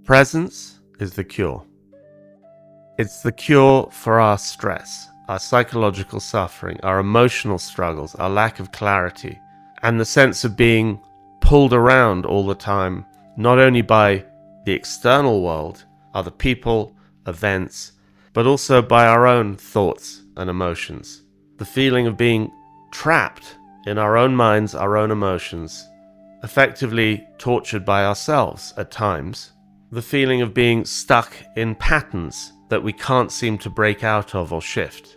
Presence is the cure. It's the cure for our stress, our psychological suffering, our emotional struggles, our lack of clarity, and the sense of being pulled around all the time, not only by the external world, other people, events, but also by our own thoughts and emotions. The feeling of being trapped in our own minds, our own emotions, effectively tortured by ourselves at times. The feeling of being stuck in patterns that we can't seem to break out of or shift.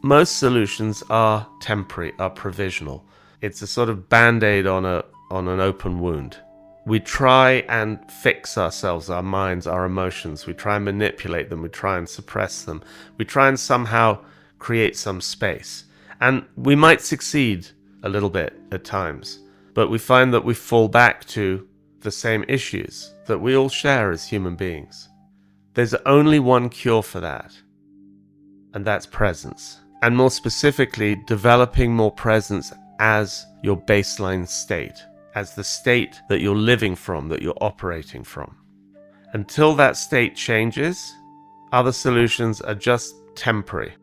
Most solutions are temporary, are provisional. It's a sort of band-aid on an open wound. We try and fix ourselves, our minds, our emotions. We try and manipulate them. We try and suppress them. We try and somehow create some space. And we might succeed a little bit at times, but we find that we fall back to the same issues that we all share as human beings. There's only one cure for that, and that's presence. And more specifically, developing more presence as your baseline state, as the state that you're living from, that you're operating from. Until that state changes, other solutions are just temporary.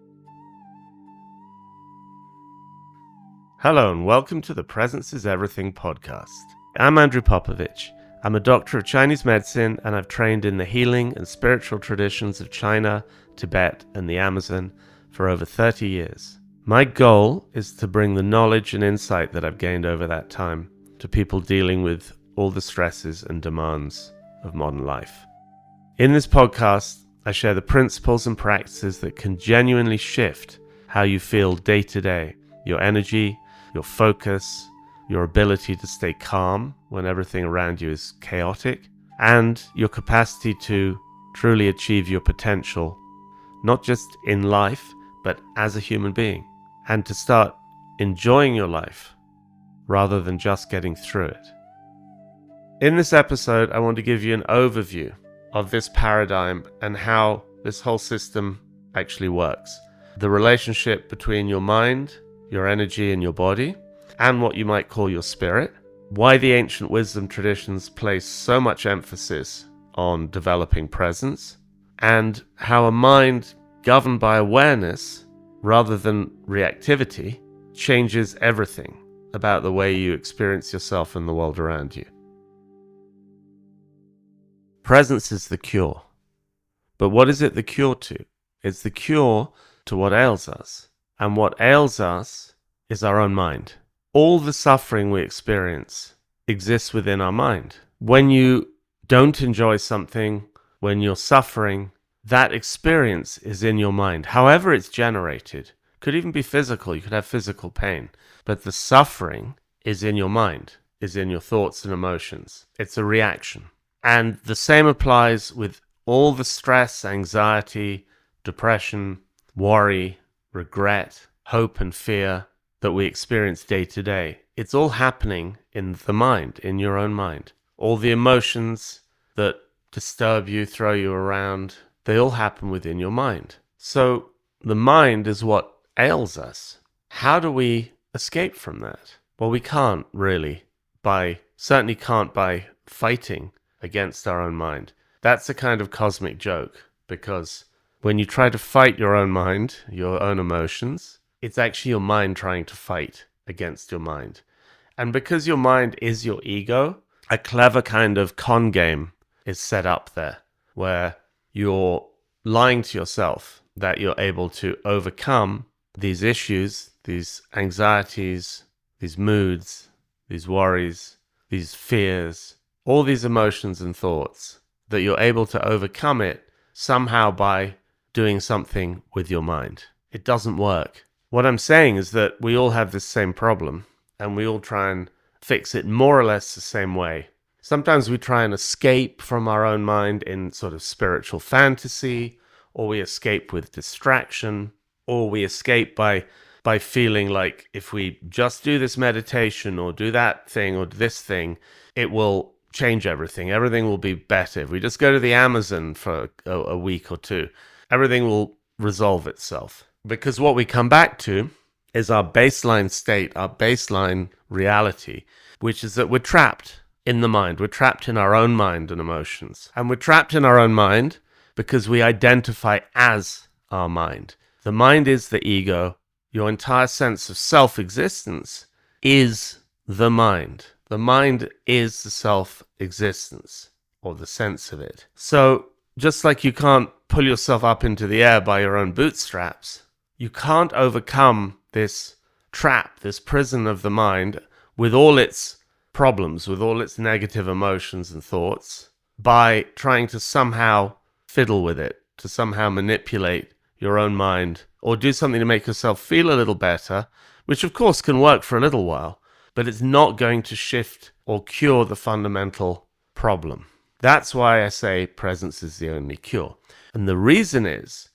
Hello and welcome to the Presence is Everything podcast. I'm Andrew Popovic. I'm a doctor of Chinese medicine and I've trained in the healing and spiritual traditions of China, Tibet and the Amazon for over 30 years. My goal is to bring the knowledge and insight that I've gained over that time to people dealing with all the stresses and demands of modern life. In this podcast, I share the principles and practices that can genuinely shift how you feel day to day, your energy, your focus, your ability to stay calm when everything around you is chaotic, and your capacity to truly achieve your potential, not just in life, but as a human being, and to start enjoying your life rather than just getting through it. In this episode, I want to give you an overview of this paradigm and how this whole system actually works. The relationship between your mind, your energy, and your body, and what you might call your spirit. Why the ancient wisdom traditions place so much emphasis on developing presence, and how a mind governed by awareness rather than reactivity changes everything about the way you experience yourself and the world around you. Presence is the cure. But what is it the cure to? It's the cure to what ails us. And what ails us is our own mind. All the suffering we experience exists within our mind. When you don't enjoy something, when you're suffering, that experience is in your mind. However it's generated, could even be physical, you could have physical pain, but the suffering is in your mind, is in your thoughts and emotions. It's a reaction. And the same applies with all the stress, anxiety, depression, worry, regret, hope and fear that we experience day to day. It's all happening in the mind, in your own mind. All the emotions that disturb you, throw you around, they all happen within your mind. So the mind is what ails us. How do we escape from that? Well, we can't really, certainly can't by fighting against our own mind. That's a kind of cosmic joke, because when you try to fight your own mind, your own emotions, it's actually your mind trying to fight against your mind. And because your mind is your ego, a clever kind of con game is set up there, where you're lying to yourself that you're able to overcome these issues, these anxieties, these moods, these worries, these fears, all these emotions and thoughts, that you're able to overcome it somehow by doing something with your mind. It doesn't work. What I'm saying is that we all have this same problem, and we all try and fix it more or less the same way. Sometimes we try and escape from our own mind in sort of spiritual fantasy, or we escape with distraction, or we escape by feeling like if we just do this meditation or do that thing or this thing, it will change everything. Everything will be better. If we just go to the Amazon for a week or two, everything will resolve itself. Because what we come back to is our baseline state, our baseline reality, which is that we're trapped in the mind. We're trapped in our own mind and emotions. And we're trapped in our own mind because we identify as our mind. The mind is the ego. Your entire sense of self-existence is the mind. The mind is the self-existence, or the sense of it. So, just like you can't pull yourself up into the air by your own bootstraps, you can't overcome this trap, this prison of the mind, with all its problems, with all its negative emotions and thoughts, by trying to somehow fiddle with it, to somehow manipulate your own mind, or do something to make yourself feel a little better, which of course can work for a little while, but it's not going to shift or cure the fundamental problem. That's why I say presence is the only cure. And the reason is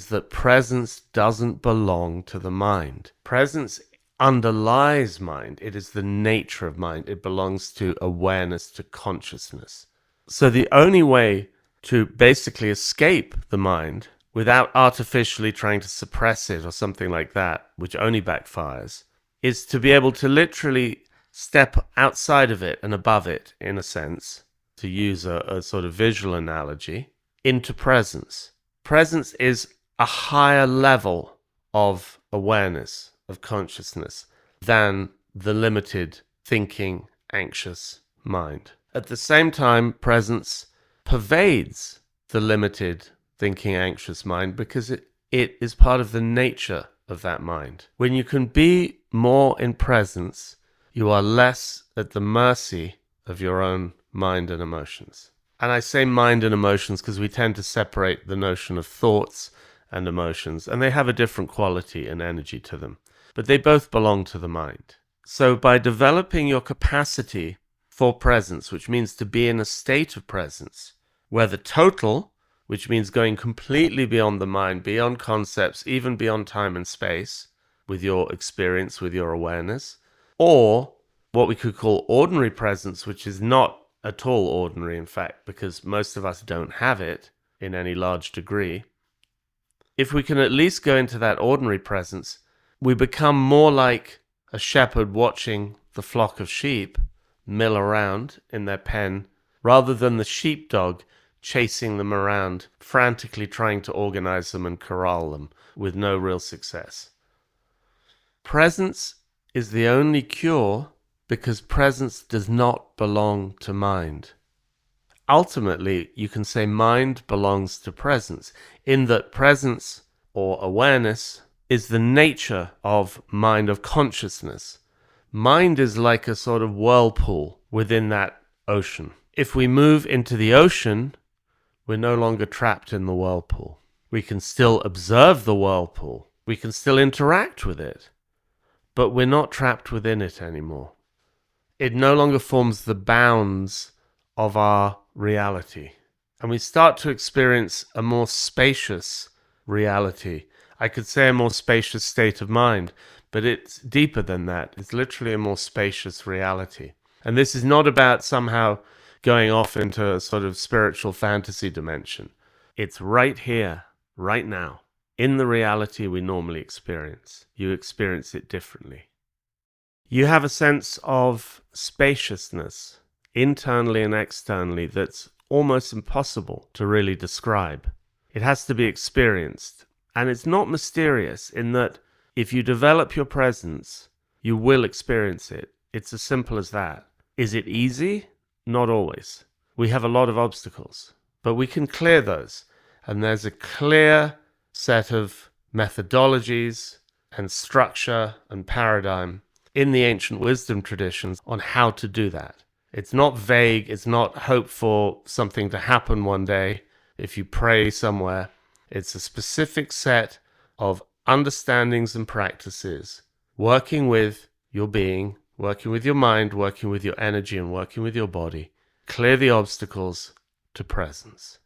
that presence doesn't belong to the mind. Presence underlies mind. It is the nature of mind. It belongs to awareness, to consciousness. So the only way to basically escape the mind without artificially trying to suppress it or something like that, which only backfires, is to be able to literally step outside of it and above it, in a sense, to use a sort of visual analogy, into presence. Presence is a higher level of awareness, of consciousness, than the limited thinking, anxious mind. At the same time, presence pervades the limited thinking, anxious mind because it is part of the nature of that mind. When you can be more in presence, you are less at the mercy of your own mind and emotions. And I say mind and emotions because we tend to separate the notion of thoughts and emotions, and they have a different quality and energy to them. But they both belong to the mind. So by developing your capacity for presence, which means to be in a state of presence, where the total, which means going completely beyond the mind, beyond concepts, even beyond time and space, with your experience, with your awareness, or what we could call ordinary presence, which is not at all ordinary, in fact, because most of us don't have it in any large degree. If we can at least go into that ordinary presence, we become more like a shepherd watching the flock of sheep mill around in their pen, rather than the sheepdog chasing them around, frantically trying to organize them and corral them with no real success. Presence is the only cure because presence does not belong to mind. Ultimately, you can say mind belongs to presence, in that presence or awareness is the nature of mind, of consciousness. Mind is like a sort of whirlpool within that ocean. If we move into the ocean, we're no longer trapped in the whirlpool. We can still observe the whirlpool. We can still interact with it, but we're not trapped within it anymore. It no longer forms the bounds of our reality. And we start to experience a more spacious reality. I could say a more spacious state of mind, but it's deeper than that. It's literally a more spacious reality. And this is not about somehow going off into a sort of spiritual fantasy dimension. It's right here, right now, in the reality we normally experience. You experience it differently. You have a sense of spaciousness, internally and externally, that's almost impossible to really describe. It has to be experienced. And it's not mysterious in that if you develop your presence, you will experience it. It's as simple as that. Is it easy? Not always. We have a lot of obstacles, but we can clear those. And there's a clear set of methodologies and structure and paradigm in the ancient wisdom traditions on how to do that. It's not vague. It's not hope for something to happen one day if you pray somewhere. It's a specific set of understandings and practices, working with your being, working with your mind, working with your energy, and working with your body. Clear the obstacles to presence.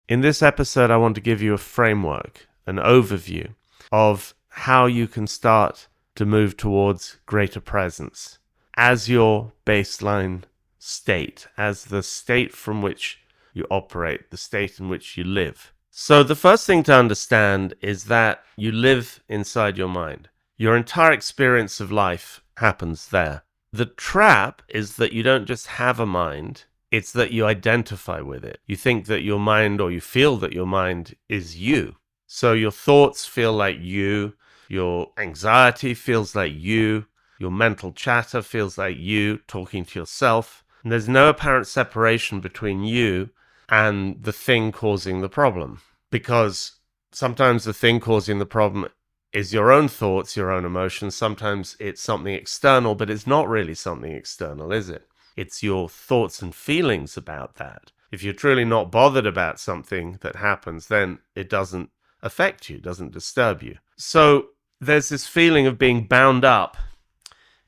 In this episode, I want to give you a framework, an overview of how you can start to move towards greater presence as your baseline state, as the state from which you operate, the state in which you live. So the first thing to understand is that you live inside your mind. Your entire experience of life happens there. The trap is that you don't just have a mind, it's that you identify with it. You think that your mind, or you feel that your mind is you. So your thoughts feel like you, your anxiety feels like you, your mental chatter feels like you talking to yourself. And there's no apparent separation between you and the thing causing the problem. Because sometimes the thing causing the problem is your own thoughts, your own emotions. Sometimes it's something external, but it's not really something external, is it? It's your thoughts and feelings about that. If you're truly not bothered about something that happens, then it doesn't affect you, doesn't disturb you. So there's this feeling of being bound up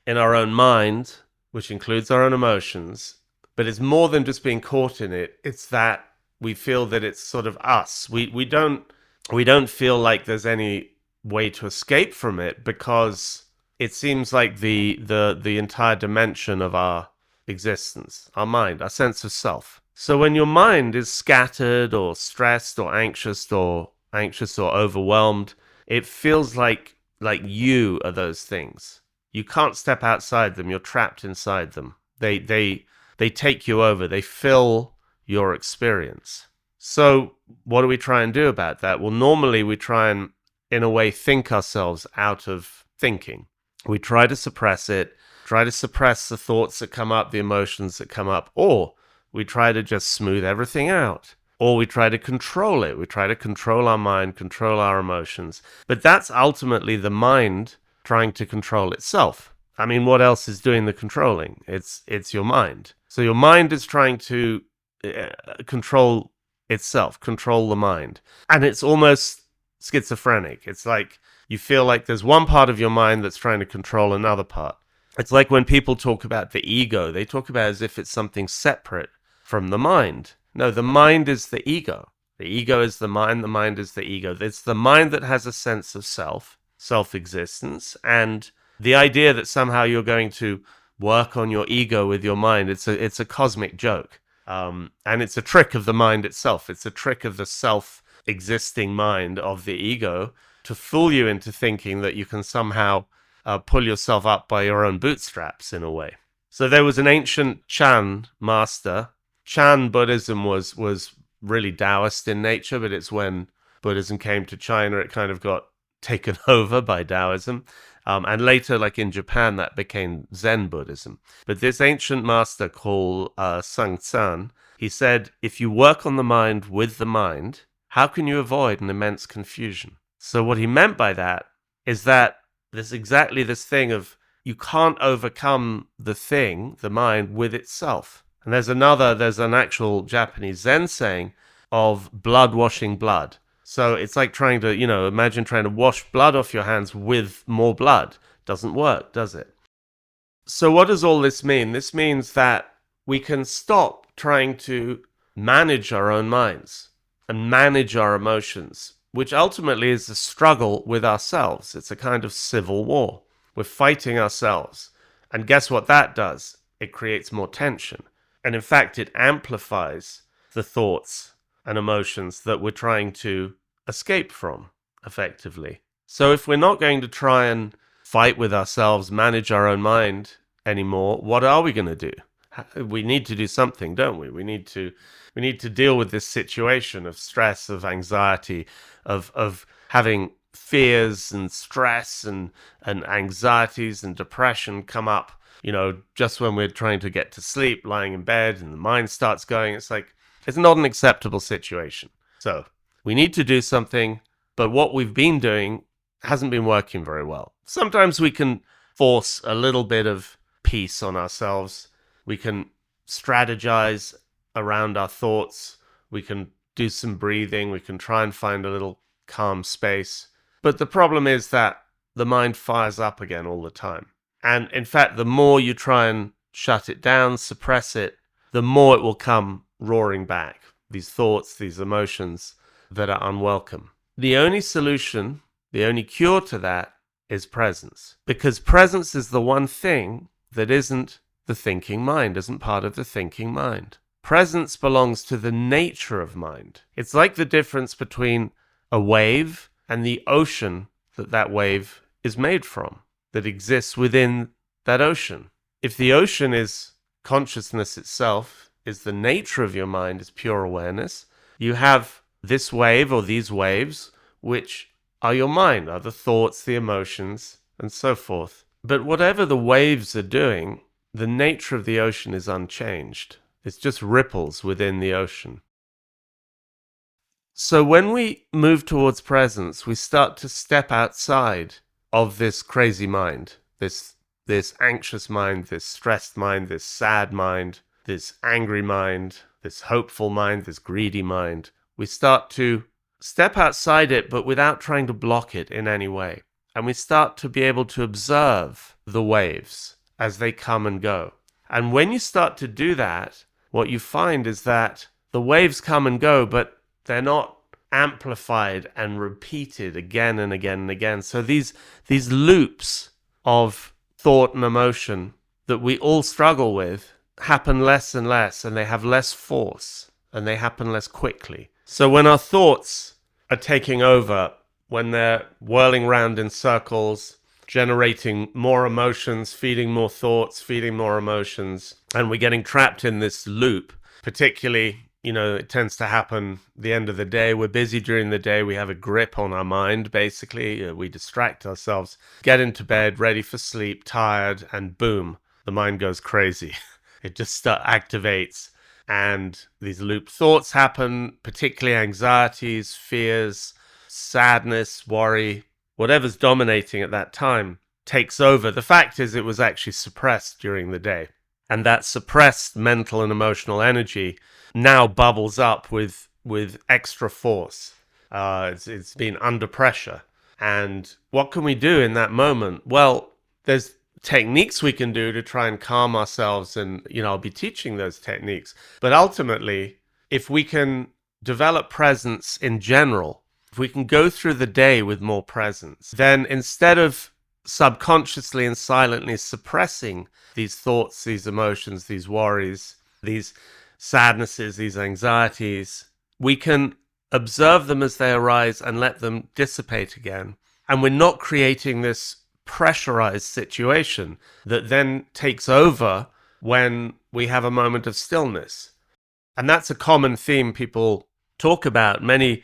in our own mind, which includes our own emotions, but it's more than just being caught in it. It's that we feel that it's sort of us. We don't feel like there's any way to escape from it, because it seems like the entire dimension of our existence, our mind, our sense of self. So when your mind is scattered or stressed or anxious or overwhelmed, it feels like you are those things. You can't step outside them. You're trapped inside them. They take you over. They fill your experience. So what do we try and do about that? Well, normally we try and, in a way, think ourselves out of thinking. We try to suppress it, try to suppress the thoughts that come up, the emotions that come up, or we try to just smooth everything out, or we try to control it. We try to control our mind, control our emotions. But that's ultimately the mind trying to control itself. I mean, what else is doing the controlling? It's your mind. So your mind is trying to control itself, control the mind. And it's almost schizophrenic. It's like you feel like there's one part of your mind that's trying to control another part. It's like when people talk about the ego, they talk about it as if it's something separate from the mind. No, the mind is the ego. The ego is the mind is the ego. It's the mind that has a sense of self-existence, and the idea that somehow you're going to work on your ego with your mind, it's a cosmic joke. And it's a trick of the mind itself. It's a trick of the self-existing mind of the ego to fool you into thinking that you can somehow pull yourself up by your own bootstraps, in a way. So there was an ancient Chan master. Chan Buddhism was really Taoist in nature, but it's when Buddhism came to China, it kind of got taken over by Taoism. And later, like in Japan, that became Zen Buddhism. But this ancient master called Sung Tsan, he said, if you work on the mind with the mind, how can you avoid an immense confusion? So what he meant by that is that there's exactly this thing of you can't overcome the thing, the mind, with itself. And there's an actual Japanese Zen saying of blood washing blood. So it's like trying to, imagine trying to wash blood off your hands with more blood. Doesn't work, does it? So what does all this mean? This means that we can stop trying to manage our own minds and manage our emotions, which ultimately is a struggle with ourselves. It's a kind of civil war. We're fighting ourselves. And guess what that does? It creates more tension. And in fact, it amplifies the thoughts and emotions that we're trying to escape from, effectively. So if we're not going to try and fight with ourselves, manage our own mind anymore, what are we going to do? We need to do something, don't we? We need to deal with this situation of stress, of anxiety, of having fears and stress and anxieties and depression come up, just when we're trying to get to sleep, lying in bed, and the mind starts going. It's like, it's not an acceptable situation. So we need to do something, but what we've been doing hasn't been working very well. Sometimes we can force a little bit of peace on ourselves. We can strategize around our thoughts. We can do some breathing. We can try and find a little calm space. But the problem is that the mind fires up again all the time. And in fact, the more you try and shut it down, suppress it, the more it will come roaring back. These thoughts, these emotions that are unwelcome. The only solution, the only cure to that is presence. Because presence is the one thing that isn't the thinking mind, isn't part of the thinking mind. Presence belongs to the nature of mind. It's like the difference between a wave and the ocean that wave is made from, that exists within that ocean. if the ocean is consciousness itself, is the nature of your mind, is pure awareness, you have this wave or these waves, which are your mind, are the thoughts, the emotions, and so forth. But whatever the waves are doing, the nature of the ocean is unchanged. It's just ripples within the ocean. So when we move towards presence, we start to step outside of this crazy mind, this anxious mind, this stressed mind, this sad mind, this angry mind, this hopeful mind, this greedy mind. We start to step outside it, but without trying to block it in any way. And we start to be able to observe the waves as they come and go. And when you start to do that, what you find is that the waves come and go, but they're not amplified and repeated again and again and again. So these loops of thought and emotion that we all struggle with happen less and less, and they have less force, and they happen less quickly. So when our thoughts are taking over, when they're whirling around in circles, generating more emotions, feeding more thoughts, feeding more emotions, and we're getting trapped in this loop, particularly, it tends to happen the end of the day. We're busy during the day. We have a grip on our mind, basically. We distract ourselves, get into bed, ready for sleep, tired, and boom, the mind goes crazy. It just activates, and these loop thoughts happen, particularly anxieties, fears, sadness, worry, whatever's dominating at that time takes over. The fact is it was actually suppressed during the day. And that suppressed mental and emotional energy now bubbles up with extra force. It's been under pressure. And what can we do in that moment? Well, there's techniques we can do to try and calm ourselves. And, I'll be teaching those techniques. But ultimately, if we can develop presence in general, if we can go through the day with more presence, then instead of subconsciously and silently suppressing these thoughts, these emotions, these worries, these sadnesses, these anxieties, we can observe them as they arise and let them dissipate again. And we're not creating this pressurized situation that then takes over when we have a moment of stillness. And that's a common theme people talk about. Many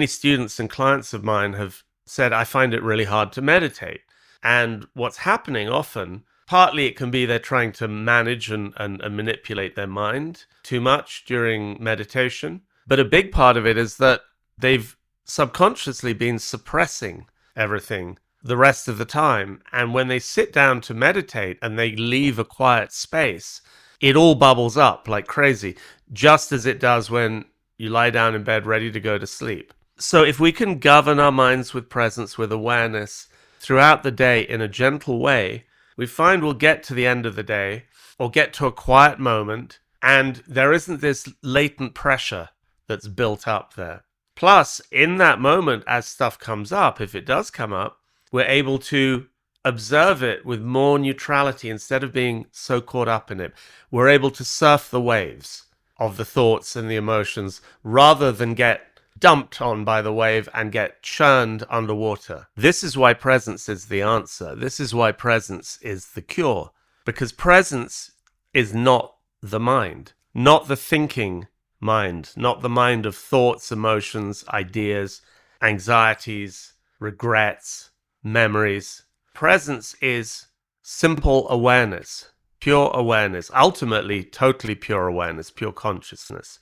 students and clients of mine have said, I find it really hard to meditate. And what's happening often, partly it can be they're trying to manage and manipulate their mind too much during meditation. But a big part of it is that they've subconsciously been suppressing everything the rest of the time. And when they sit down to meditate and they leave a quiet space, it all bubbles up like crazy, just as it does when you lie down in bed ready to go to sleep. So if we can govern our minds with presence, with awareness, throughout the day in a gentle way, we find we'll get to the end of the day or get to a quiet moment, and there isn't this latent pressure that's built up there. Plus, in that moment, as stuff comes up, if it does come up, we're able to observe it with more neutrality instead of being so caught up in it. We're able to surf the waves of the thoughts and the emotions rather than get dumped on by the wave and get churned underwater. This is why presence is the answer. This is why presence is the cure. Because presence is not the mind, not the thinking mind, not the mind of thoughts, emotions, ideas, anxieties, regrets, memories. Presence is simple awareness, pure awareness, ultimately totally pure awareness, pure consciousness.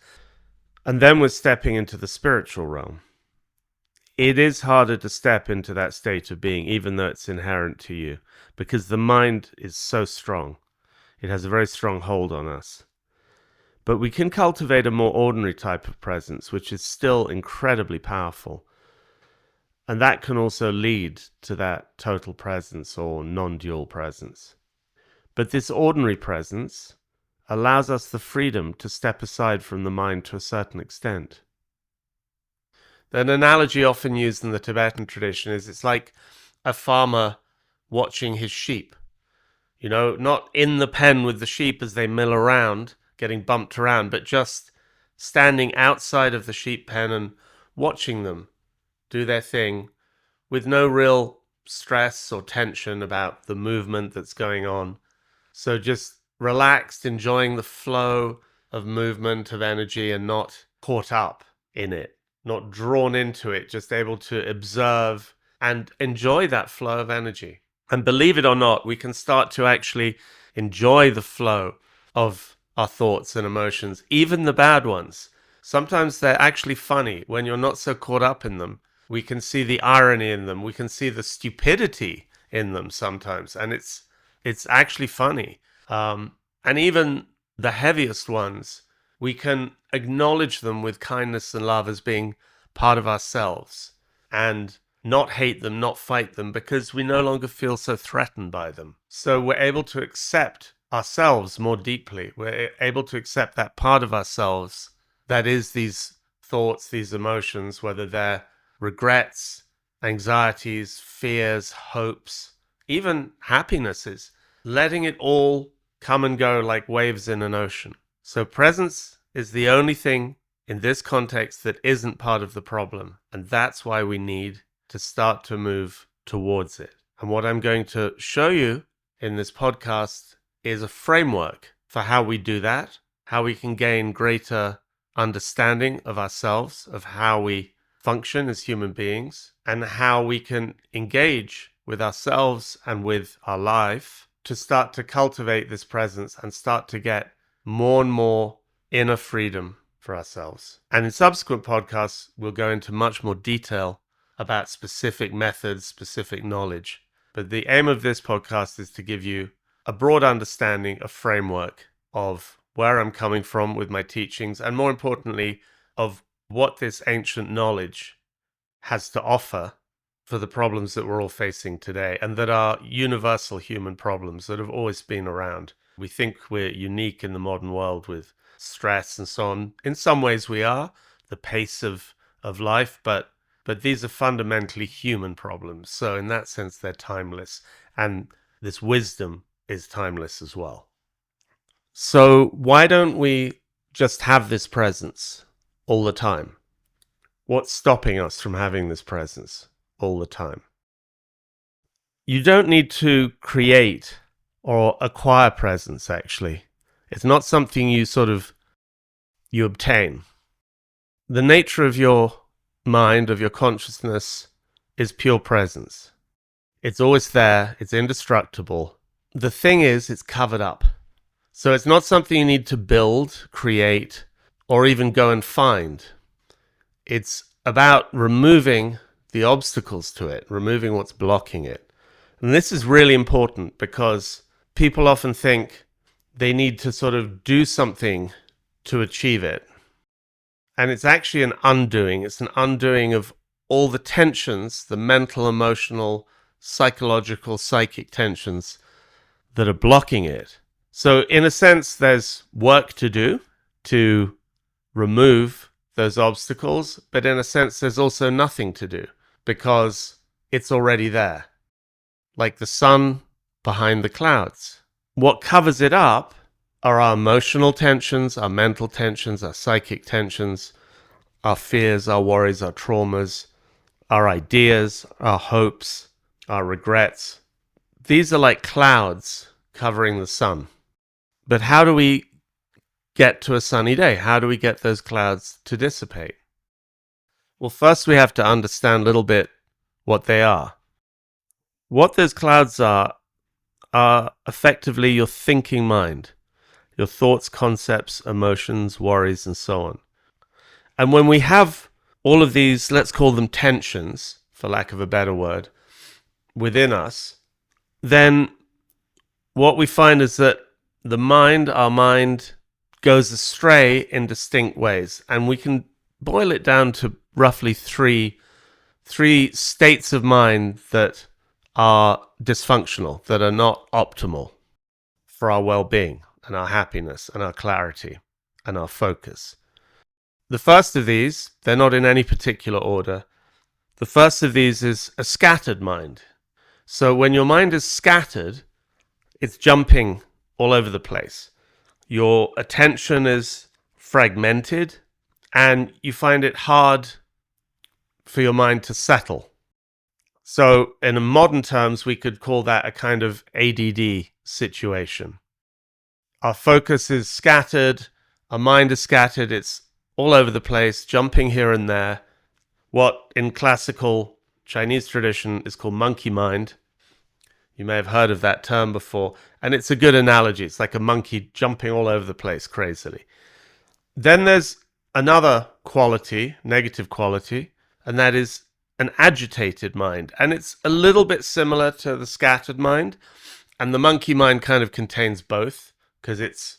And then we're stepping into the spiritual realm. It is harder to step into that state of being, even though it's inherent to you, because the mind is so strong. It has a very strong hold on us. But we can cultivate a more ordinary type of presence, which is still incredibly powerful. And that can also lead to that total presence or non-dual presence. But this ordinary presence allows us the freedom to step aside from the mind to a certain extent. An analogy often used in the Tibetan tradition is it's like a farmer watching his sheep. Not in the pen with the sheep as they mill around, getting bumped around, but just standing outside of the sheep pen and watching them do their thing with no real stress or tension about the movement that's going on. So just relaxed, enjoying the flow of movement, of energy, and not caught up in it, not drawn into it, just able to observe and enjoy that flow of energy. And believe it or not, we can start to actually enjoy the flow of our thoughts and emotions, even the bad ones. Sometimes they're actually funny when you're not so caught up in them. We can see the irony in them. We can see the stupidity in them sometimes. And it's actually funny. And even the heaviest ones, we can acknowledge them with kindness and love as being part of ourselves and not hate them, not fight them, because we no longer feel so threatened by them. So we're able to accept ourselves more deeply. We're able to accept that part of ourselves that is these thoughts, these emotions, whether they're regrets, anxieties, fears, hopes, even happinesses, letting it all come and go like waves in an ocean. So presence is the only thing in this context that isn't part of the problem. And that's why we need to start to move towards it. And what I'm going to show you in this podcast is a framework for how we do that, how we can gain greater understanding of ourselves, of how we function as human beings, and how we can engage with ourselves and with our life to start to cultivate this presence and start to get more and more inner freedom for ourselves. And in subsequent podcasts, we'll go into much more detail about specific methods, specific knowledge. But the aim of this podcast is to give you a broad understanding, a framework of where I'm coming from with my teachings, and more importantly, of what this ancient knowledge has to offer for the problems that we're all facing today, and that are universal human problems that have always been around. We think we're unique in the modern world with stress and so on. In some ways we are, the pace of life, but these are fundamentally human problems. So in that sense, they're timeless, and this wisdom is timeless as well. So why don't we just have this presence all the time? What's stopping us from having this presence all the time? You don't need to create or acquire presence, actually. It's not something you obtain. The nature of your mind, of your consciousness, is pure presence. It's always there. It's indestructible. The thing is, it's covered up. So it's not something you need to build, create, or even go and find. It's about removing the obstacles to it, removing what's blocking it. And this is really important because people often think they need to do something to achieve it. And it's actually an undoing. It's an undoing of all the tensions, the mental, emotional, psychological, psychic tensions that are blocking it. So in a sense, there's work to do to remove those obstacles, but in a sense, there's also nothing to do because it's already there, like the sun behind the clouds. What covers it up are our emotional tensions, our mental tensions, our psychic tensions, our fears, our worries, our traumas, our ideas, our hopes, our regrets. These are like clouds covering the sun. But how do we get to a sunny day? How do we get those clouds to dissipate? Well, first we have to understand a little bit what they are. What those clouds are effectively your thinking mind, your thoughts, concepts, emotions, worries, and so on. And when we have all of these, let's call them tensions, for lack of a better word, within us, then what we find is that our mind goes astray in distinct ways. And we can boil it down to roughly three states of mind that are dysfunctional, that are not optimal for our well-being and our happiness and our clarity and our focus. The first of these, they're not in any particular order. The first of these is a scattered mind. So when your mind is scattered, it's jumping all over the place. Your attention is fragmented, and you find it hard for your mind to settle. So in modern terms, we could call that a kind of ADD situation. Our focus is scattered. Our mind is scattered. It's all over the place, jumping here and there. What in classical Chinese tradition is called monkey mind. You may have heard of that term before, and it's a good analogy. It's like a monkey jumping all over the place crazily. Then there's another quality, negative quality, and that is an agitated mind. And it's a little bit similar to the scattered mind. And the monkey mind kind of contains both, because it's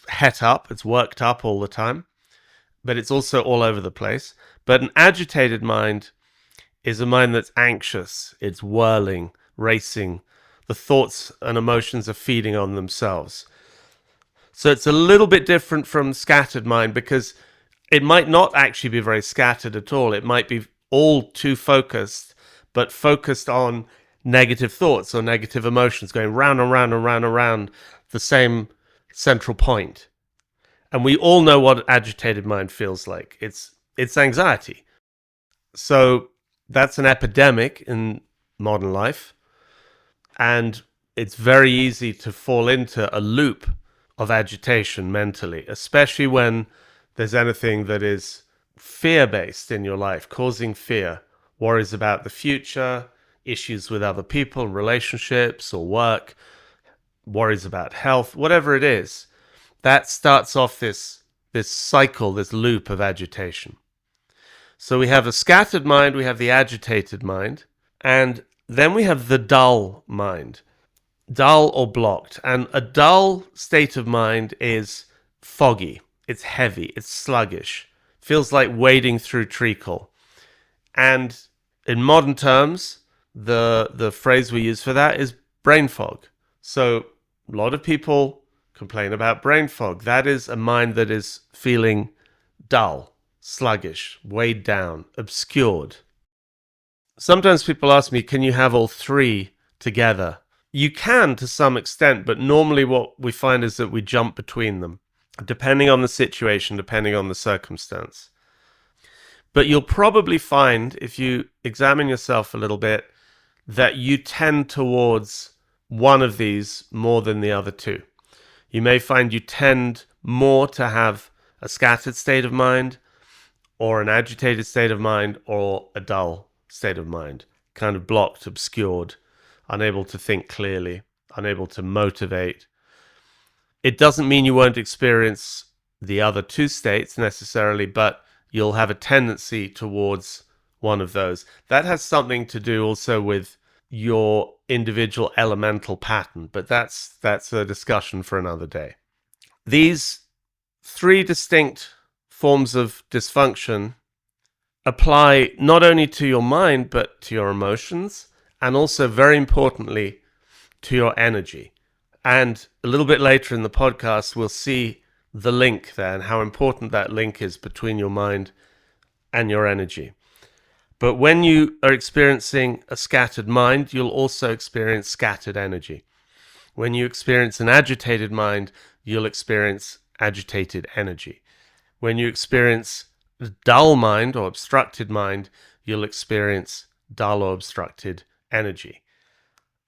het up, it's worked up all the time, but it's also all over the place. But an agitated mind is a mind that's anxious, it's whirling, racing. The thoughts and emotions are feeding on themselves. So it's a little bit different from scattered mind, because it might not actually be very scattered at all. It might be all too focused, but focused on negative thoughts or negative emotions, going round and round and round and round the same central point. And we all know what agitated mind feels like. It's anxiety. So that's an epidemic in modern life. And it's very easy to fall into a loop of agitation mentally, especially when there's anything that is fear-based in your life, causing fear, worries about the future, issues with other people, relationships or work, worries about health, whatever it is. That starts off this cycle, this loop of agitation. So we have a scattered mind, we have the agitated mind, and then we have the dull mind, dull or blocked. And a dull state of mind is foggy, it's heavy, it's sluggish, feels like wading through treacle. And in modern terms, the phrase we use for that is brain fog. So a lot of people complain about brain fog. That is a mind that is feeling dull, sluggish, weighed down, obscured. Sometimes people ask me, can you have all three together? You can to some extent, but normally what we find is that we jump between them, depending on the situation, depending on the circumstance. But you'll probably find, if you examine yourself a little bit, that you tend towards one of these more than the other two. You may find you tend more to have a scattered state of mind, or an agitated state of mind, or a dull state of mind, kind of blocked, obscured, unable to think clearly, unable to motivate. It doesn't mean you won't experience the other two states necessarily, but you'll have a tendency towards one of those. That has something to do also with your individual elemental pattern, but that's a discussion for another day. These three distinct forms of dysfunction apply not only to your mind, but to your emotions, and also, very importantly, to your energy. And a little bit later in the podcast, we'll see the link there and how important that link is between your mind and your energy. But when you are experiencing a scattered mind, you'll also experience scattered energy. When you experience an agitated mind, you'll experience agitated energy. When you experience a dull mind or obstructed mind, you'll experience dull or obstructed energy.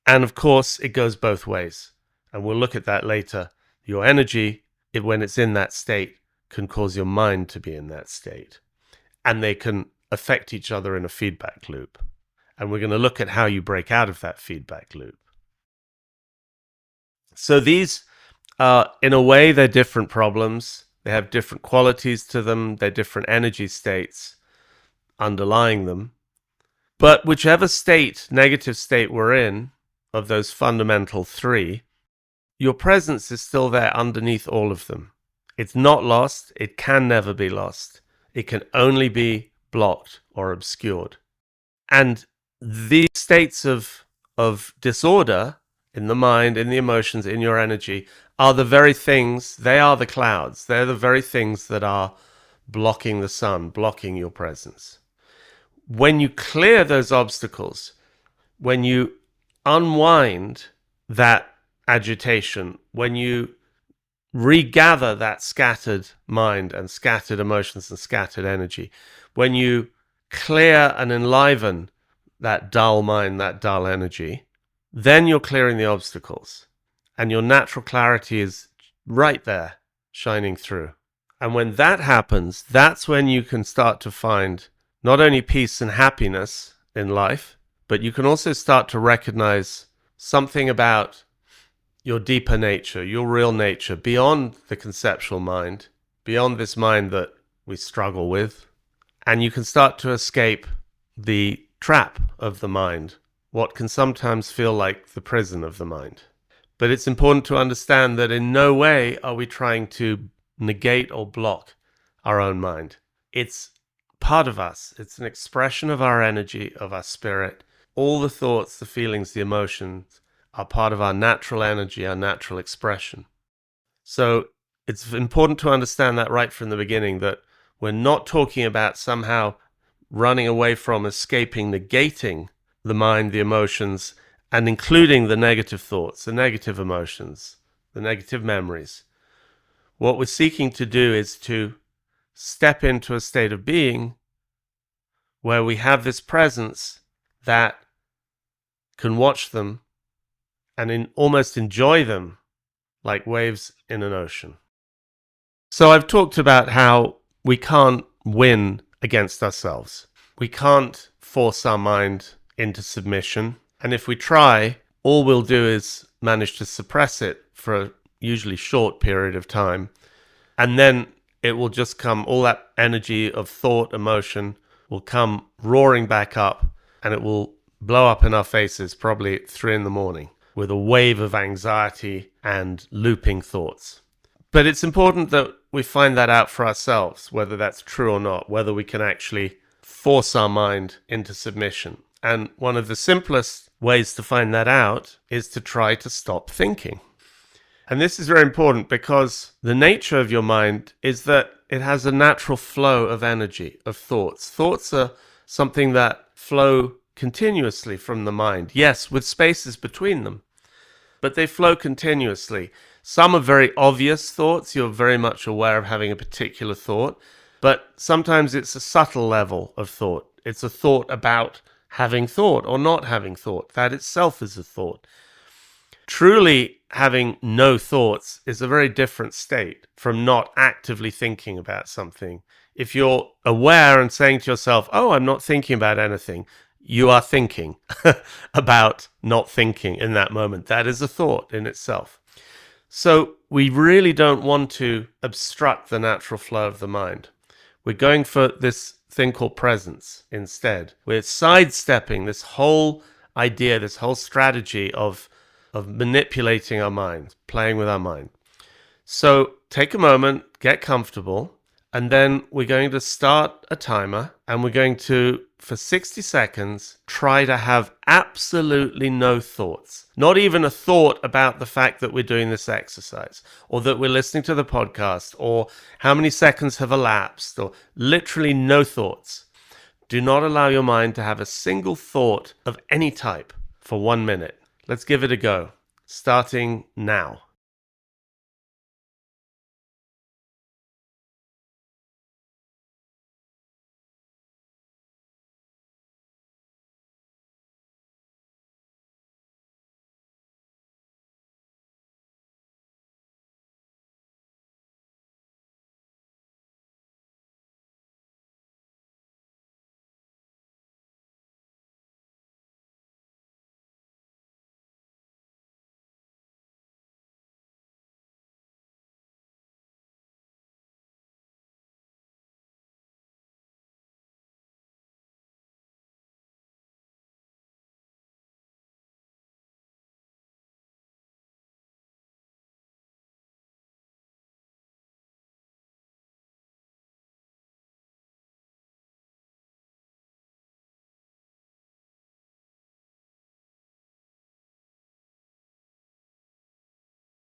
And of course, it goes both ways. And we'll look at that later. Your energy, when it's in that state, can cause your mind to be in that state. And they can affect each other in a feedback loop. And we're going to look at how you break out of that feedback loop. So these, in a way, they're different problems. They have different qualities to them. They're different energy states underlying them. But whichever state, negative state we're in, of those fundamental three, your presence is still there underneath all of them. It's not lost. It can never be lost. It can only be blocked or obscured. And these states of disorder in the mind, in the emotions, in your energy, are the very things, they are the clouds. They're the very things that are blocking the sun, blocking your presence. When you clear those obstacles, when you unwind that agitation, when you regather that scattered mind and scattered emotions and scattered energy, when you clear and enliven that dull mind, that dull energy, then you're clearing the obstacles. And your natural clarity is right there, shining through. And when that happens, that's when you can start to find not only peace and happiness in life, but you can also start to recognize something about your deeper nature, your real nature, beyond the conceptual mind, beyond this mind that we struggle with. And you can start to escape the trap of the mind, what can sometimes feel like the prison of the mind. But it's important to understand that in no way are we trying to negate or block our own mind. It's part of us. It's an expression of our energy, of our spirit. All the thoughts, the feelings, the emotions are part of our natural energy, our natural expression. So it's important to understand that right from the beginning, that we're not talking about somehow running away from, escaping, negating the mind, the emotions, and including the negative thoughts, the negative emotions, the negative memories. What we're seeking to do is to step into a state of being where we have this presence that can watch them and almost enjoy them like waves in an ocean. So I've talked about how we can't win against ourselves. We can't force our mind into submission. And if we try, all we'll do is manage to suppress it for a usually short period of time. And then it will just come, all that energy of thought, emotion will come roaring back up, and it will blow up in our faces probably at 3 a.m. with a wave of anxiety and looping thoughts. But it's important that we find that out for ourselves, whether that's true or not, whether we can actually force our mind into submission. And one of the simplest ways to find that out is to try to stop thinking. And this is very important because the nature of your mind is that it has a natural flow of energy, of thoughts. Thoughts are something that flow continuously from the mind. Yes, with spaces between them, but they flow continuously. Some are very obvious thoughts. You're very much aware of having a particular thought, but sometimes it's a subtle level of thought. It's a thought about having thought or not having thought. That itself is a thought. Truly having no thoughts is a very different state from not actively thinking about something. If you're aware and saying to yourself, oh, I'm not thinking about anything, you are thinking about not thinking in that moment. That is a thought in itself. So we really don't want to obstruct the natural flow of the mind. We're going for this thing called presence instead. We're sidestepping this whole idea, this whole strategy of manipulating our mind, playing with our mind. So take a moment, get comfortable, and then we're going to start a timer, and we're going to, for 60 seconds, try to have absolutely no thoughts. Not even a thought about the fact that we're doing this exercise, or that we're listening to the podcast, or how many seconds have elapsed, or literally no thoughts. Do not allow your mind to have a single thought of any type for 1 minute. Let's give it a go, starting now.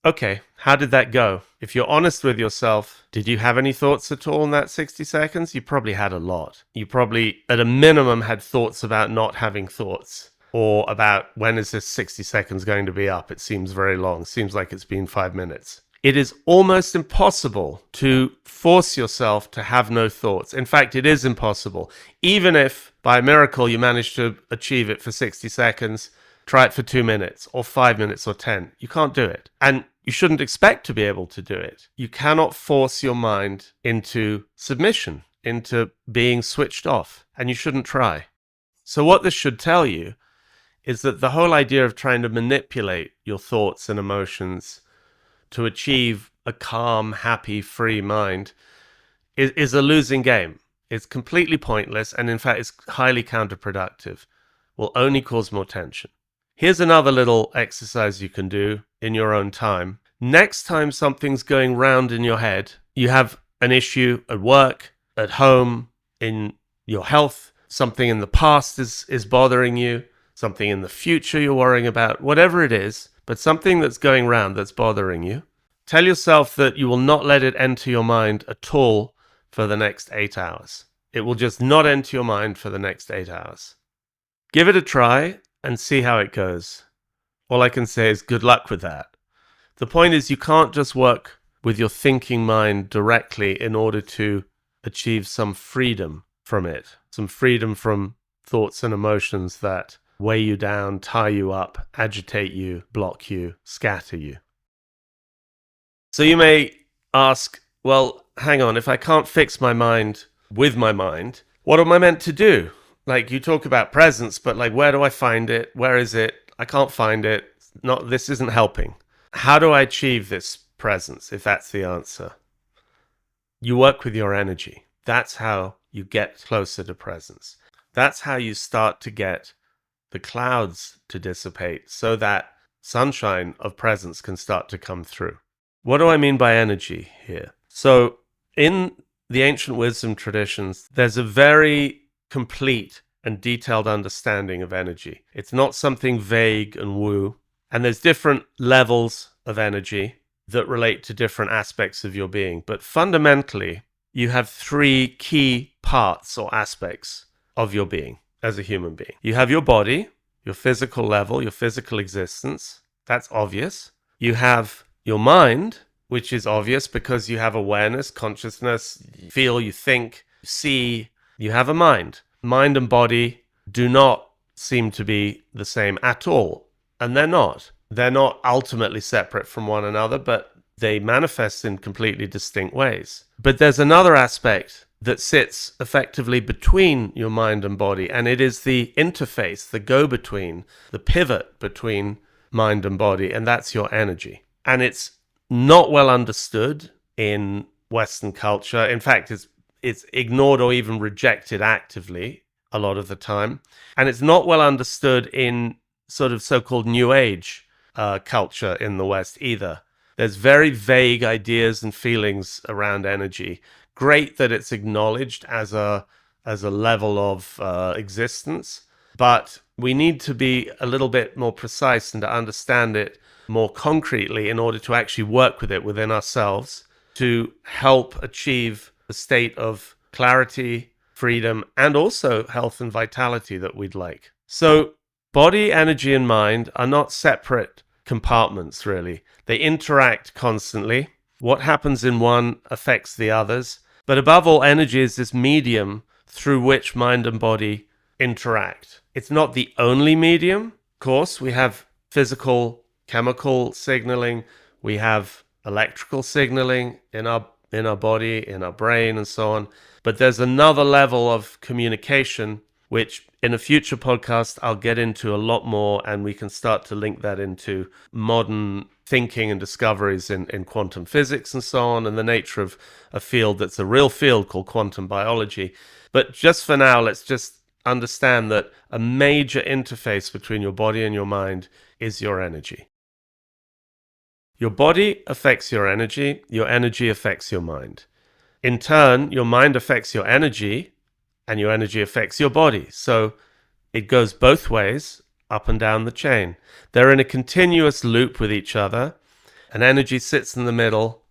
Okay, how did that go? If you're honest with yourself, did you have any thoughts at all in that 60 seconds? You probably had a lot. You probably, at a minimum, had thoughts about not having thoughts, or about when is this 60 seconds going to be up? It seems very long. Seems like it's been 5 minutes. It is almost impossible to force yourself to have no thoughts. In fact, it is impossible. Even if, by a miracle, you manage to achieve it for 60 seconds, try it for 2 minutes, or 5 minutes, or 10. You can't do it. And you shouldn't expect to be able to do it. You cannot force your mind into submission, into being switched off, and you shouldn't try. So what this should tell you is that the whole idea of trying to manipulate your thoughts and emotions to achieve a calm, happy, free mind is a losing game. It's completely pointless, and in fact, it's highly counterproductive. Will only cause more tension. Here's another little exercise you can do in your own time. Next time something's going round in your head, you have an issue at work, at home, in your health, something in the past is bothering you, something in the future you're worrying about, whatever it is, but something that's going round that's bothering you, tell yourself that you will not let it enter your mind at all for the next 8 hours. It will just not enter your mind for the next 8 hours. Give it a try and see how it goes. All I can say is good luck with that. The point is, you can't just work with your thinking mind directly in order to achieve some freedom from it, some freedom from thoughts and emotions that weigh you down, tie you up, agitate you, block you, scatter you. So you may ask, well, hang on, if I can't fix my mind with my mind, what am I meant to do? Like, you talk about presence, but like, where do I find it? Where is it? I can't find it. This isn't helping. How do I achieve this presence, if that's the answer? You work with your energy. That's how you get closer to presence. That's how you start to get the clouds to dissipate so that sunshine of presence can start to come through. What do I mean by energy here? So in the ancient wisdom traditions, there's a very complete and detailed understanding of energy. It's not something vague and woo. And there's different levels of energy that relate to different aspects of your being. But fundamentally, you have 3 key parts or aspects of your being as a human being. You have your body, your physical level, your physical existence. That's obvious. You have your mind, which is obvious because you have awareness, consciousness, you feel, you think, you see. You have a mind. Mind and body do not seem to be the same at all. And they're not. They're not ultimately separate from one another, but they manifest in completely distinct ways. But there's another aspect that sits effectively between your mind and body, and it is the interface, the go-between, the pivot between mind and body, and that's your energy. And it's not well understood in Western culture. In fact, it's ignored or even rejected actively a lot of the time. And it's not well understood in sort of so-called New Age culture in the West either. There's very vague ideas and feelings around energy. Great that it's acknowledged as a level of existence, but we need to be a little bit more precise and to understand it more concretely in order to actually work with it within ourselves to help achieve a state of clarity, freedom, and also health and vitality that we'd like. So body, energy, and mind are not separate compartments, really. They interact constantly. What happens in one affects the others. But above all, energy is this medium through which mind and body interact. It's not the only medium. Of course, we have physical, chemical signaling. We have electrical signaling in our body, in our brain, and so on. But there's another level of communication, which in a future podcast, I'll get into a lot more, and we can start to link that into modern thinking and discoveries in quantum physics and so on, and the nature of a field that's a real field called quantum biology. But just for now, let's just understand that a major interface between your body and your mind is your energy. Your body affects your energy affects your mind. In turn, your mind affects your energy, and your energy affects your body. So it goes both ways, up and down the chain. They're in a continuous loop with each other, and energy sits in the middle,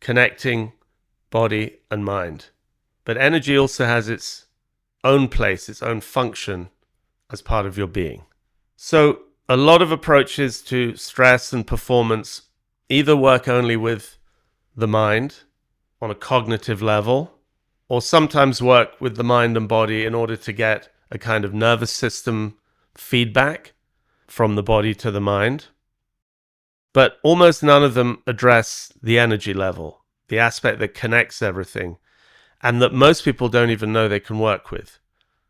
connecting body and mind. But energy also has its own place, its own function as part of your being. So a lot of approaches to stress and performance either work only with the mind on a cognitive level, or sometimes work with the mind and body in order to get a kind of nervous system feedback from the body to the mind. But almost none of them address the energy level, the aspect that connects everything, and that most people don't even know they can work with.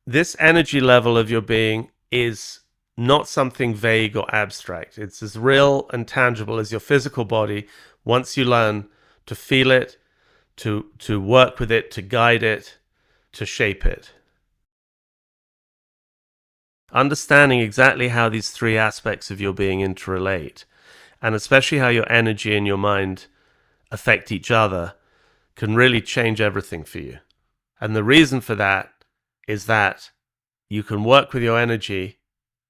This energy level of your being is not something vague or abstract. It's as real and tangible as your physical body once you learn to feel it, to work with it, to guide it, to shape it. Understanding exactly how these three aspects of your being interrelate, and especially how your energy and your mind affect each other, can really change everything for you. And the reason for that is that you can work with your energy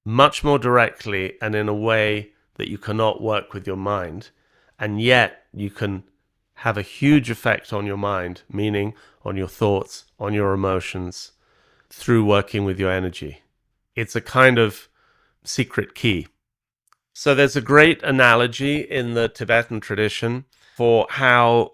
much more directly and in a way that you cannot work with your mind. And yet you can have a huge effect on your mind, meaning on your thoughts, on your emotions, through working with your energy. It's a kind of secret key. So there's a great analogy in the Tibetan tradition for how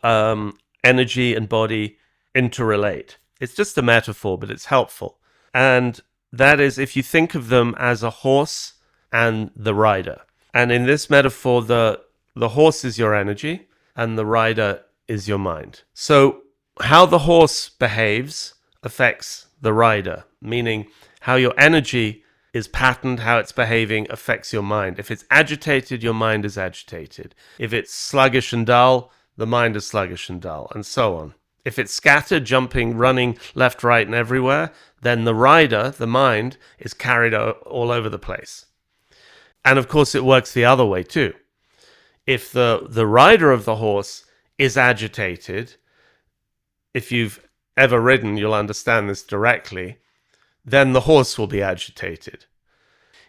energy and body interrelate. It's just a metaphor, but it's helpful. And that is, if you think of them as a horse and the rider. And in this metaphor, the horse is your energy and the rider is your mind. So how the horse behaves affects the rider, meaning how your energy is patterned, how it's behaving affects your mind. If it's agitated, your mind is agitated. If it's sluggish and dull, the mind is sluggish and dull, and so on. If it's scattered, jumping, running left, right, and everywhere, then the rider, the mind, is carried all over the place. And of course, it works the other way too. If the rider of the horse is agitated, if you've ever ridden, you'll understand this directly, then the horse will be agitated.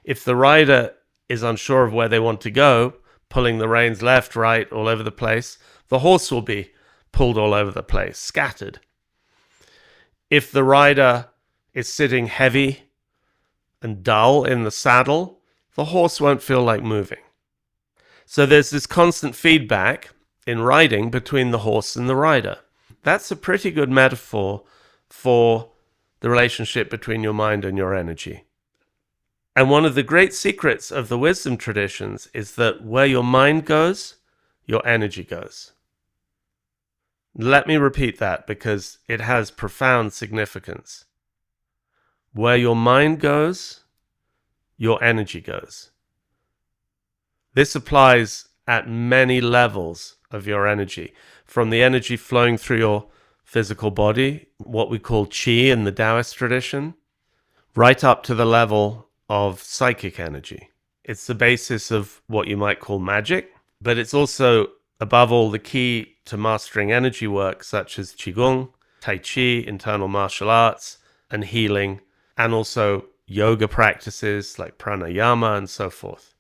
If the rider is unsure of where they want to go, pulling the reins left, right, all over the place, the horse will be pulled all over the place, scattered. If the rider is sitting heavy and dull in the saddle, the horse won't feel like moving. So there's this constant feedback in riding between the horse and the rider. That's a pretty good metaphor for the relationship between your mind and your energy. And one of the great secrets of the wisdom traditions is that where your mind goes, your energy goes. Let me repeat that because it has profound significance. Where your mind goes, your energy goes. This applies at many levels of your energy, from the energy flowing through your physical body, what we call qi in the Taoist tradition, right up to the level of psychic energy. It's the basis of what you might call magic, but it's also, above all, the key to mastering energy work such as qigong, tai chi, internal martial arts, and healing, and also yoga practices like pranayama and so forth.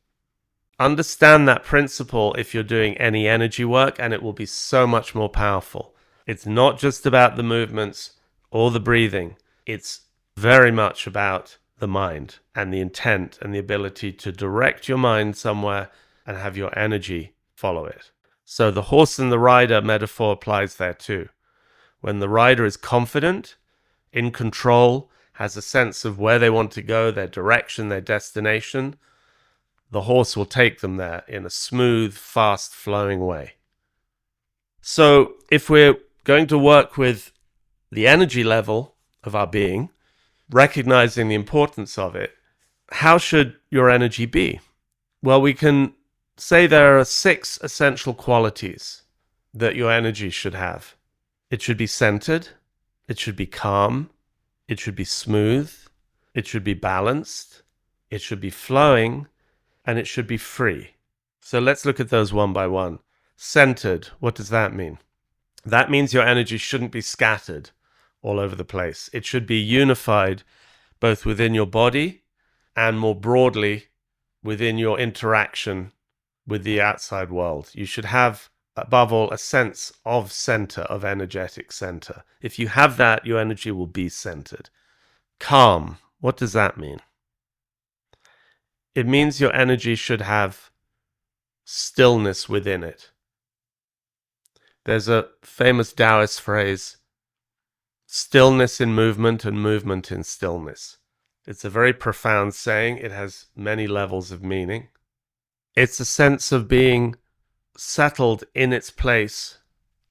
Understand that principle if you're doing any energy work, and it will be so much more powerful. It's not just about the movements or the breathing. It's very much about the mind and the intent and the ability to direct your mind somewhere and have your energy follow it. So the horse and the rider metaphor applies there too. When the rider is confident, in control, has a sense of where they want to go, their direction, their destination, the horse will take them there in a smooth, fast-flowing way. So if we're going to work with the energy level of our being, recognizing the importance of it, how should your energy be? Well, we can say there are 6 essential qualities that your energy should have. It should be centered, it should be calm, it should be smooth, it should be balanced, it should be flowing, and it should be free. So let's look at those one by one. Centered, what does that mean? That means your energy shouldn't be scattered all over the place. It should be unified both within your body and more broadly within your interaction with the outside world. You should have, above all, a sense of center, of energetic center. If you have that, your energy will be centered. Calm, what does that mean? It means your energy should have stillness within it. There's a famous Taoist phrase, stillness in movement and movement in stillness. It's a very profound saying. It has many levels of meaning. It's a sense of being settled in its place,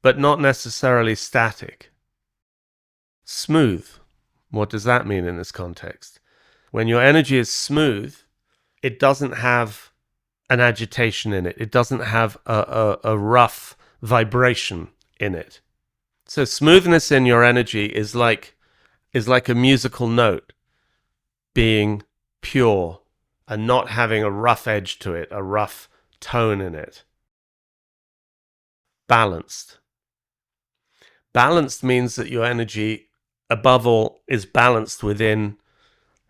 but not necessarily static. Smooth. What does that mean in this context? When your energy is smooth, it doesn't have an agitation in it. It doesn't have a rough vibration in it. So smoothness in your energy is like a musical note being pure and not having a rough edge to it, a rough tone in it. Balanced. Balanced means that your energy, above all, is balanced within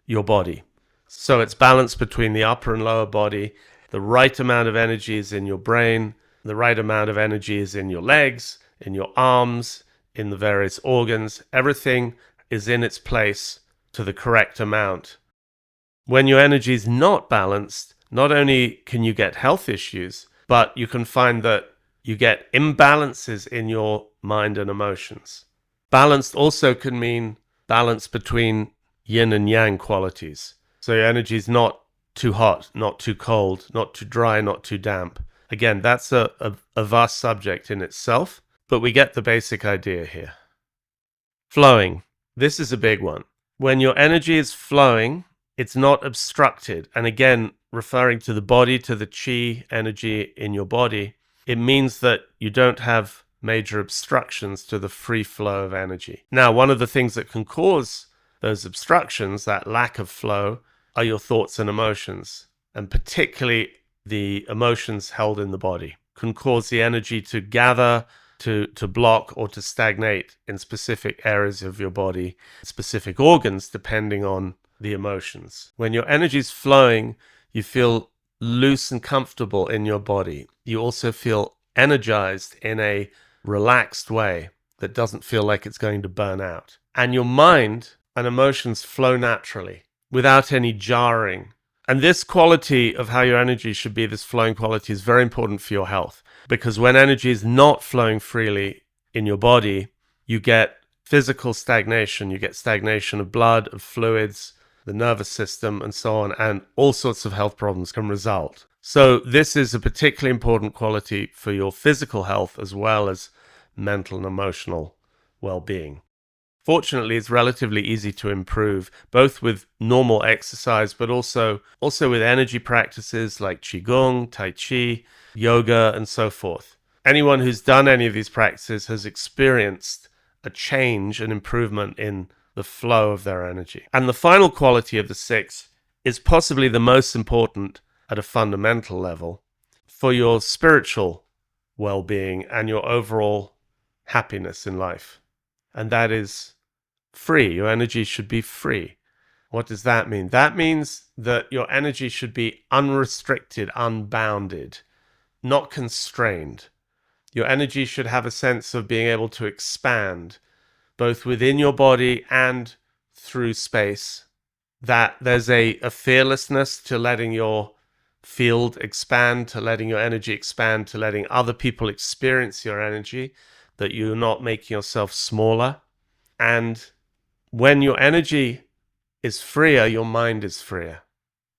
your body. So it's balanced between the upper and lower body. The right amount of energy is in your brain. The right amount of energy is in your legs, in your arms, in the various organs. Everything is in its place to the correct amount. When your energy is not balanced, not only can you get health issues, but you can find that you get imbalances in your mind and emotions. Balanced also can mean balance between yin and yang qualities. So your energy is not too hot, not too cold, not too dry, not too damp. Again, that's a vast subject in itself, but we get the basic idea here. Flowing. This is a big one. When your energy is flowing, it's not obstructed. And again, referring to the body, to the chi energy in your body, it means that you don't have major obstructions to the free flow of energy. Now, one of the things that can cause those obstructions, that lack of flow, are your thoughts and emotions, and particularly the emotions held in the body can cause the energy to gather, to block, or to stagnate in specific areas of your body, specific organs, depending on the emotions. When your energy is flowing, you feel loose and comfortable in your body. You also feel energized in a relaxed way that doesn't feel like it's going to burn out. And your mind and emotions flow naturally without any jarring. And this quality of how your energy should be, this flowing quality, is very important for your health. Because when energy is not flowing freely in your body, you get physical stagnation. You get stagnation of blood, of fluids, the nervous system, and so on. And all sorts of health problems can result. So this is a particularly important quality for your physical health as well as mental and emotional well-being. Fortunately, it's relatively easy to improve, both with normal exercise, but also with energy practices like Qigong, Tai Chi, yoga, and so forth. Anyone who's done any of these practices has experienced a change, an improvement in the flow of their energy. And the final quality of the six is possibly the most important at a fundamental level for your spiritual well-being and your overall happiness in life. And that is free. Your energy should be free. What does that mean? That means that your energy should be unrestricted, unbounded, not constrained. Your energy should have a sense of being able to expand, both within your body and through space. That there's a fearlessness to letting your field expand, to letting your energy expand, to letting other people experience your energy, that you're not making yourself smaller. And when your energy is freer, your mind is freer,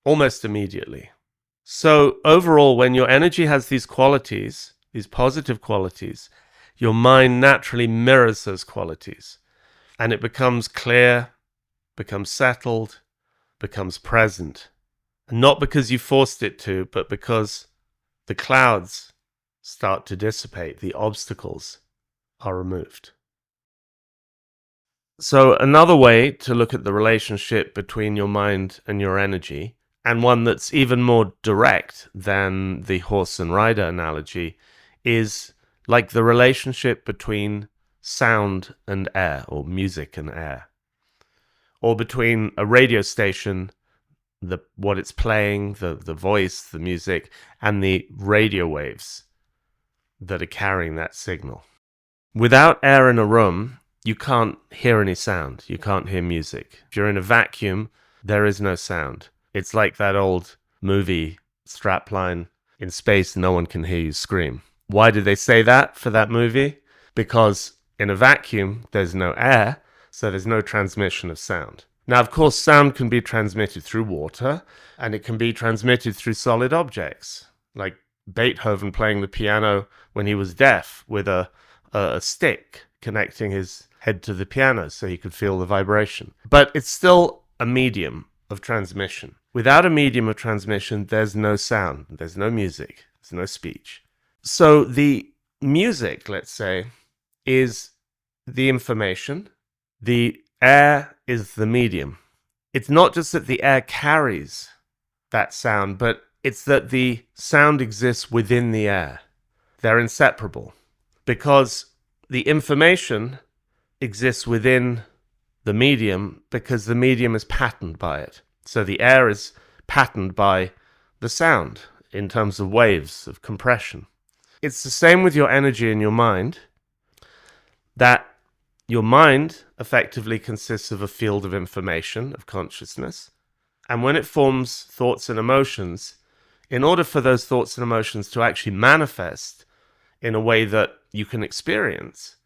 almost immediately. So overall, when your energy has these qualities, these positive qualities, your mind naturally mirrors those qualities. And it becomes clear, becomes settled, becomes present. And not because you forced it to, but because the clouds start to dissipate, the obstacles are removed. So another way to look at the relationship between your mind and your energy, and one that's even more direct than the horse and rider analogy, is like the relationship between sound and air, or music and air, or between a radio station, what it's playing, the voice, the music, and the radio waves that are carrying that signal. Without air in a room, you can't hear any sound. You can't hear music. If you're in a vacuum, there is no sound. It's like that old movie strapline, in space, no one can hear you scream. Why did they say that for that movie? Because in a vacuum, there's no air, so there's no transmission of sound. Now, of course, sound can be transmitted through water, and it can be transmitted through solid objects, like Beethoven playing the piano when he was deaf with a stick connecting his head to the piano so he could feel the vibration. But it's still a medium of transmission. Without a medium of transmission, there's no sound, there's no music, there's no speech. So the music, let's say, is the information. The air is the medium. It's not just that the air carries that sound, but it's that the sound exists within the air. They're inseparable because the information exists within the medium because the medium is patterned by it. So the air is patterned by the sound in terms of waves of compression. It's the same with your energy in your mind, that your mind effectively consists of a field of information, of consciousness. And when it forms thoughts and emotions, in order for those thoughts and emotions to actually manifest in a way that you can experience,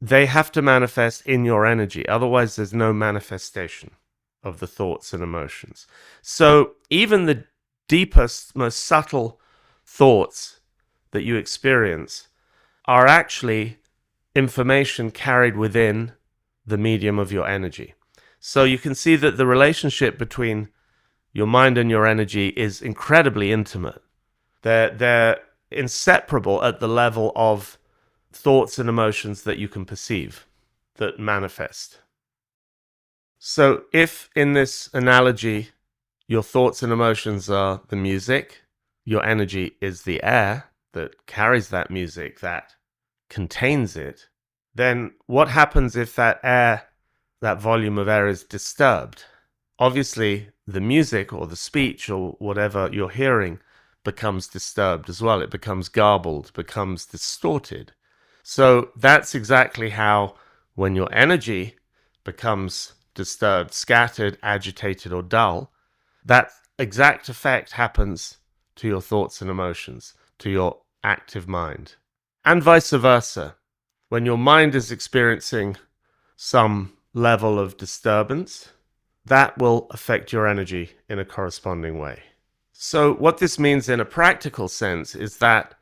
they have to manifest in your energy. Otherwise, there's no manifestation of the thoughts and emotions. So even the deepest, most subtle thoughts that you experience are actually information carried within the medium of your energy. So you can see that the relationship between your mind and your energy is incredibly intimate. They're inseparable at the level of thoughts and emotions that you can perceive, that manifest. So if in this analogy your thoughts and emotions are the music, your energy is the air that carries that music, that contains it, then what happens if that air, that volume of air is disturbed? Obviously, the music or the speech or whatever you're hearing becomes disturbed as well. It becomes garbled, becomes distorted. So that's exactly how, when your energy becomes disturbed, scattered, agitated, or dull, that exact effect happens to your thoughts and emotions, to your active mind. And vice versa. When your mind is experiencing some level of disturbance, that will affect your energy in a corresponding way. So what this means in a practical sense is that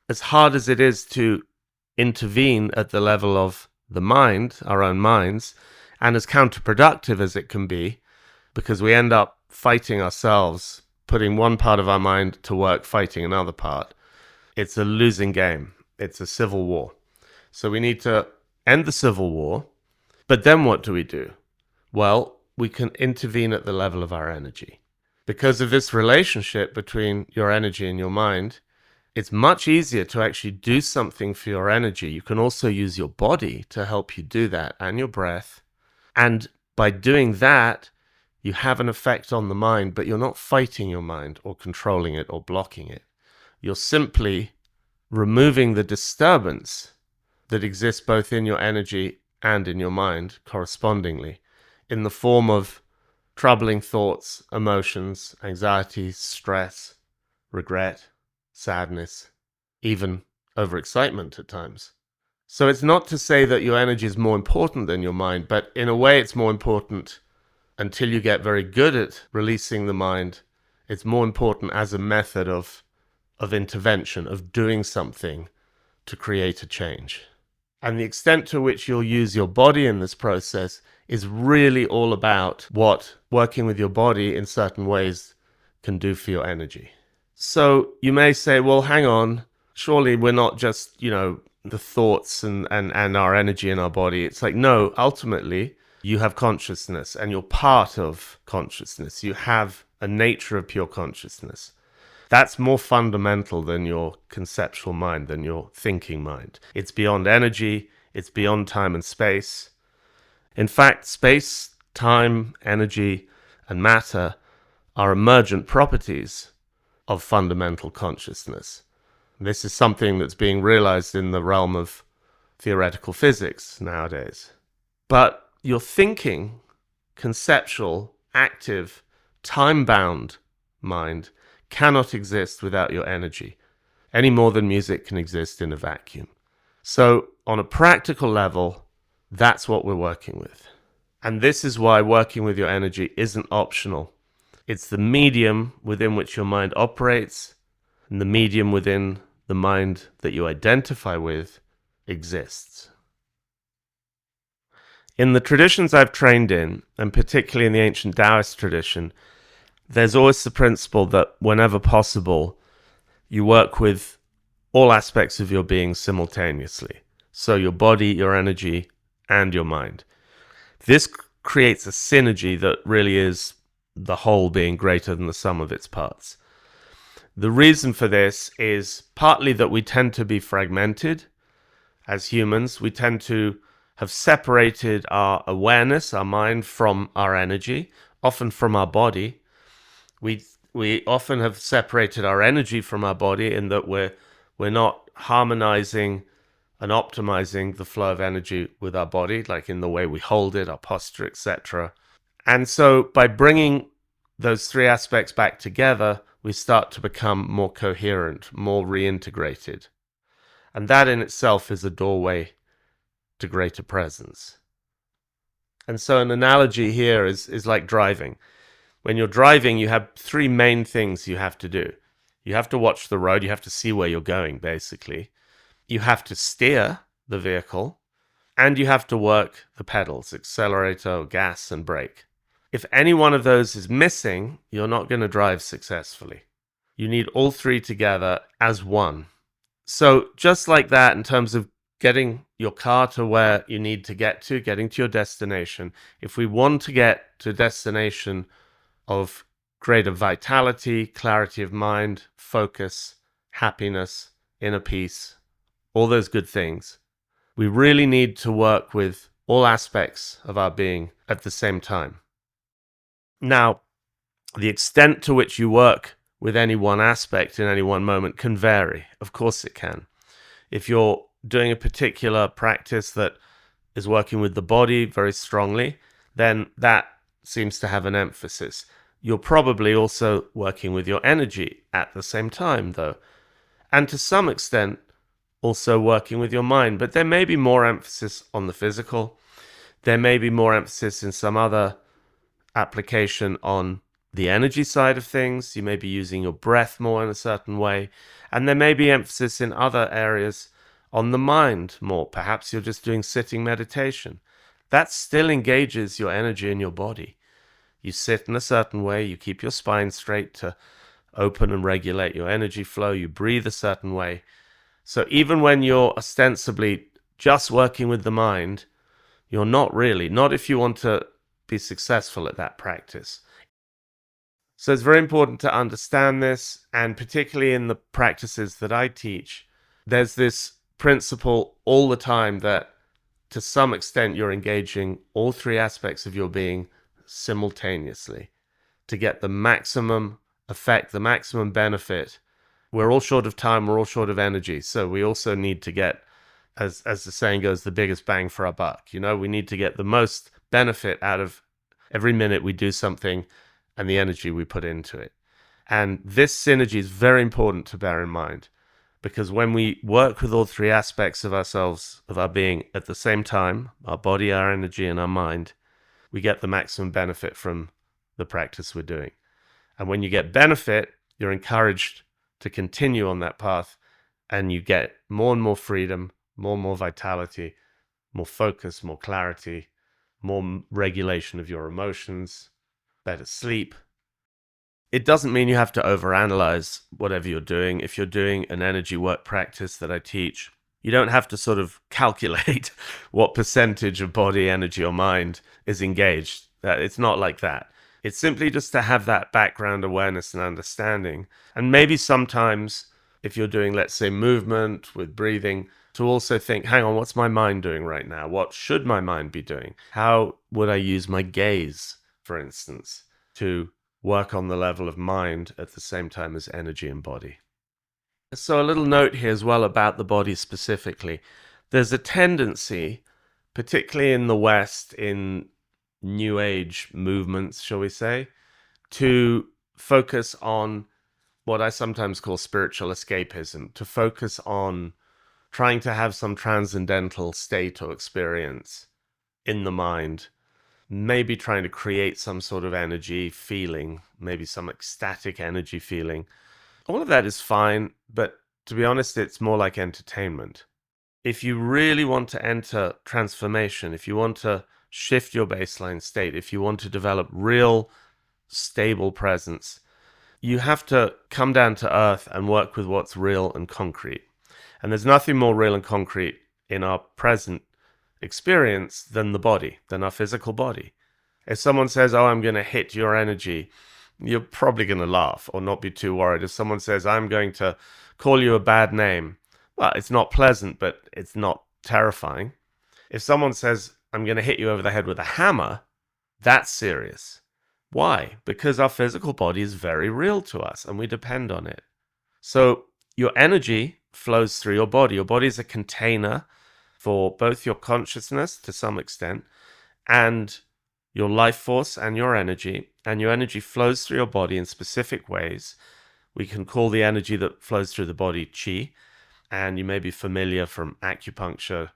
as hard as it is to intervene at the level of the mind, our own minds, and as counterproductive as it can be, because we end up fighting ourselves, putting one part of our mind to work fighting another part, it's a losing game. It's a civil war. So we need to end the civil war. But then what do we do? Well, we can intervene at the level of our energy. Because of this relationship between your energy and your mind, it's much easier to actually do something for your energy. You can also use your body to help you do that, and your breath. And by doing that, you have an effect on the mind, but you're not fighting your mind or controlling it or blocking it. You're simply removing the disturbance that exists both in your energy and in your mind correspondingly, in the form of troubling thoughts, emotions, anxiety, stress, regret, sadness, even overexcitement at times. So it's not to say that your energy is more important than your mind, but in a way it's more important until you get very good at releasing the mind. It's more important as a method of intervention, of doing something to create a change. And the extent to which you'll use your body in this process is really all about what working with your body in certain ways can do for your energy. So you may say, well, hang on, surely we're not just, the thoughts and our energy in our body. It's like, no, ultimately you have consciousness and you're part of consciousness. You have a nature of pure consciousness. That's more fundamental than your conceptual mind, than your thinking mind. It's beyond energy, it's beyond time and space. In fact, space, time, energy, and matter are emergent properties of fundamental consciousness. This is something that's being realized in the realm of theoretical physics nowadays. But your thinking, conceptual, active, time-bound mind cannot exist without your energy, any more than music can exist in a vacuum. So on a practical level, that's what we're working with. And this is why working with your energy isn't optional. It's the medium within which your mind operates, And the medium within the mind that you identify with exists. In the traditions I've trained in, and particularly in the ancient Taoist tradition, there's always the principle that whenever possible, you work with all aspects of your being simultaneously. So your body, your energy, and your mind. This creates a synergy that really is the whole being greater than the sum of its parts. The reason for this is partly that we tend to be fragmented as humans. We tend to have separated our awareness, our mind, from our energy, often from our body. We often have separated our energy from our body in that we're not harmonizing and optimizing the flow of energy with our body, like in the way we hold it, our posture, etc. And so by bringing those three aspects back together, we start to become more coherent, more reintegrated. And that in itself is a doorway to greater presence. And so an analogy here is like driving. When you're driving, you have three main things you have to do. You have to watch the road. You have to see where you're going, basically. You have to steer the vehicle. And you have to work the pedals, accelerator, gas, and brake. If any one of those is missing, you're not going to drive successfully. You need all three together as one. So just like that, in terms of getting your car to where you need to get to, getting to your destination, if we want to get to a destination of greater vitality, clarity of mind, focus, happiness, inner peace, all those good things, we really need to work with all aspects of our being at the same time. Now, the extent to which you work with any one aspect in any one moment can vary. Of course it can. If you're doing a particular practice that is working with the body very strongly, then that seems to have an emphasis. You're probably also working with your energy at the same time, though. And to some extent, also working with your mind. But there may be more emphasis on the physical. There may be more emphasis in some other application on the energy side of things. You may be using your breath more in a certain way. And there may be emphasis in other areas on the mind more. Perhaps you're just doing sitting meditation. That still engages your energy in your body. You sit in a certain way. You keep your spine straight to open and regulate your energy flow. You breathe a certain way. So even when you're ostensibly just working with the mind, you're not really, not if you want to be successful at that practice. So it's very important to understand this, and particularly in the practices that I teach, there's this principle all the time that to some extent you're engaging all three aspects of your being simultaneously to get the maximum effect, the maximum benefit. We're all short of time, we're all short of energy, so we also need to get, as the saying goes, the biggest bang for our buck. You know, we need to get the most benefit out of every minute we do something and the energy we put into it. And this synergy is very important to bear in mind, because when we work with all three aspects of ourselves, of our being at the same time, our body, our energy, and our mind, we get the maximum benefit from the practice we're doing. And when you get benefit, you're encouraged to continue on that path, and you get more and more freedom, more and more vitality, more focus, more clarity, more regulation of your emotions, better sleep. It doesn't mean you have to overanalyze whatever you're doing. If you're doing an energy work practice that I teach, you don't have to sort of calculate what percentage of body, energy, or mind is engaged. It's not like that. It's simply just to have that background awareness and understanding. And maybe sometimes, if you're doing, let's say, movement with breathing, to also think, hang on, what's my mind doing right now? What should my mind be doing? How would I use my gaze, for instance, to work on the level of mind at the same time as energy and body? So a little note here as well about the body specifically. There's a tendency, particularly in the West, in New Age movements, shall we say, to focus on what I sometimes call spiritual escapism, to focus on trying to have some transcendental state or experience in the mind, maybe trying to create some sort of energy feeling, maybe some ecstatic energy feeling, All of that is fine, but to be honest, it's more like entertainment. If you really want to enter transformation, if you want to shift your baseline state, if you want to develop real stable presence, you have to come down to earth and work with what's real and concrete. And there's nothing more real and concrete in our present experience than the body, than our physical body. If someone says, "Oh, I'm going to hit your energy," you're probably going to laugh or not be too worried. If someone says, "I'm going to call you a bad name," well, it's not pleasant, but it's not terrifying. If someone says, "I'm going to hit you over the head with a hammer," that's serious. Why? Because our physical body is very real to us and we depend on it. So your energy flows through your body. Your body is a container for both your consciousness to some extent and your life force and your energy flows through your body in specific ways. We can call the energy that flows through the body qi, and you may be familiar from acupuncture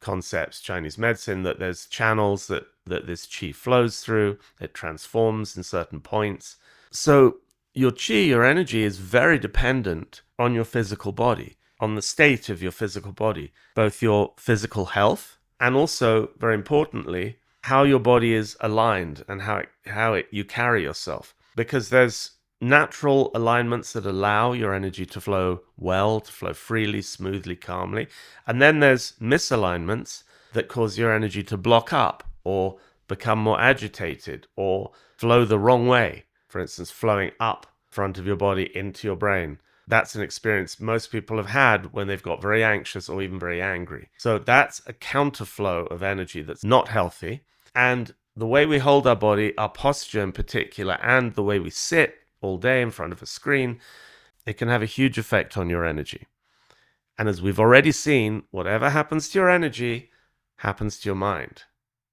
concepts, Chinese medicine, that there's channels that this qi flows through, it transforms in certain points. So your qi, your energy, is very dependent on your physical body, on the state of your physical body, both your physical health and also, very importantly, how your body is aligned and how you carry yourself. Because there's natural alignments that allow your energy to flow well, to flow freely, smoothly, calmly. And then there's misalignments that cause your energy to block up or become more agitated or flow the wrong way. For instance, flowing up front of your body into your brain. That's an experience most people have had when they've got very anxious or even very angry. So that's a counterflow of energy that's not healthy. And the way we hold our body, our posture in particular, and the way we sit all day in front of a screen, it can have a huge effect on your energy. And as we've already seen, whatever happens to your energy happens to your mind.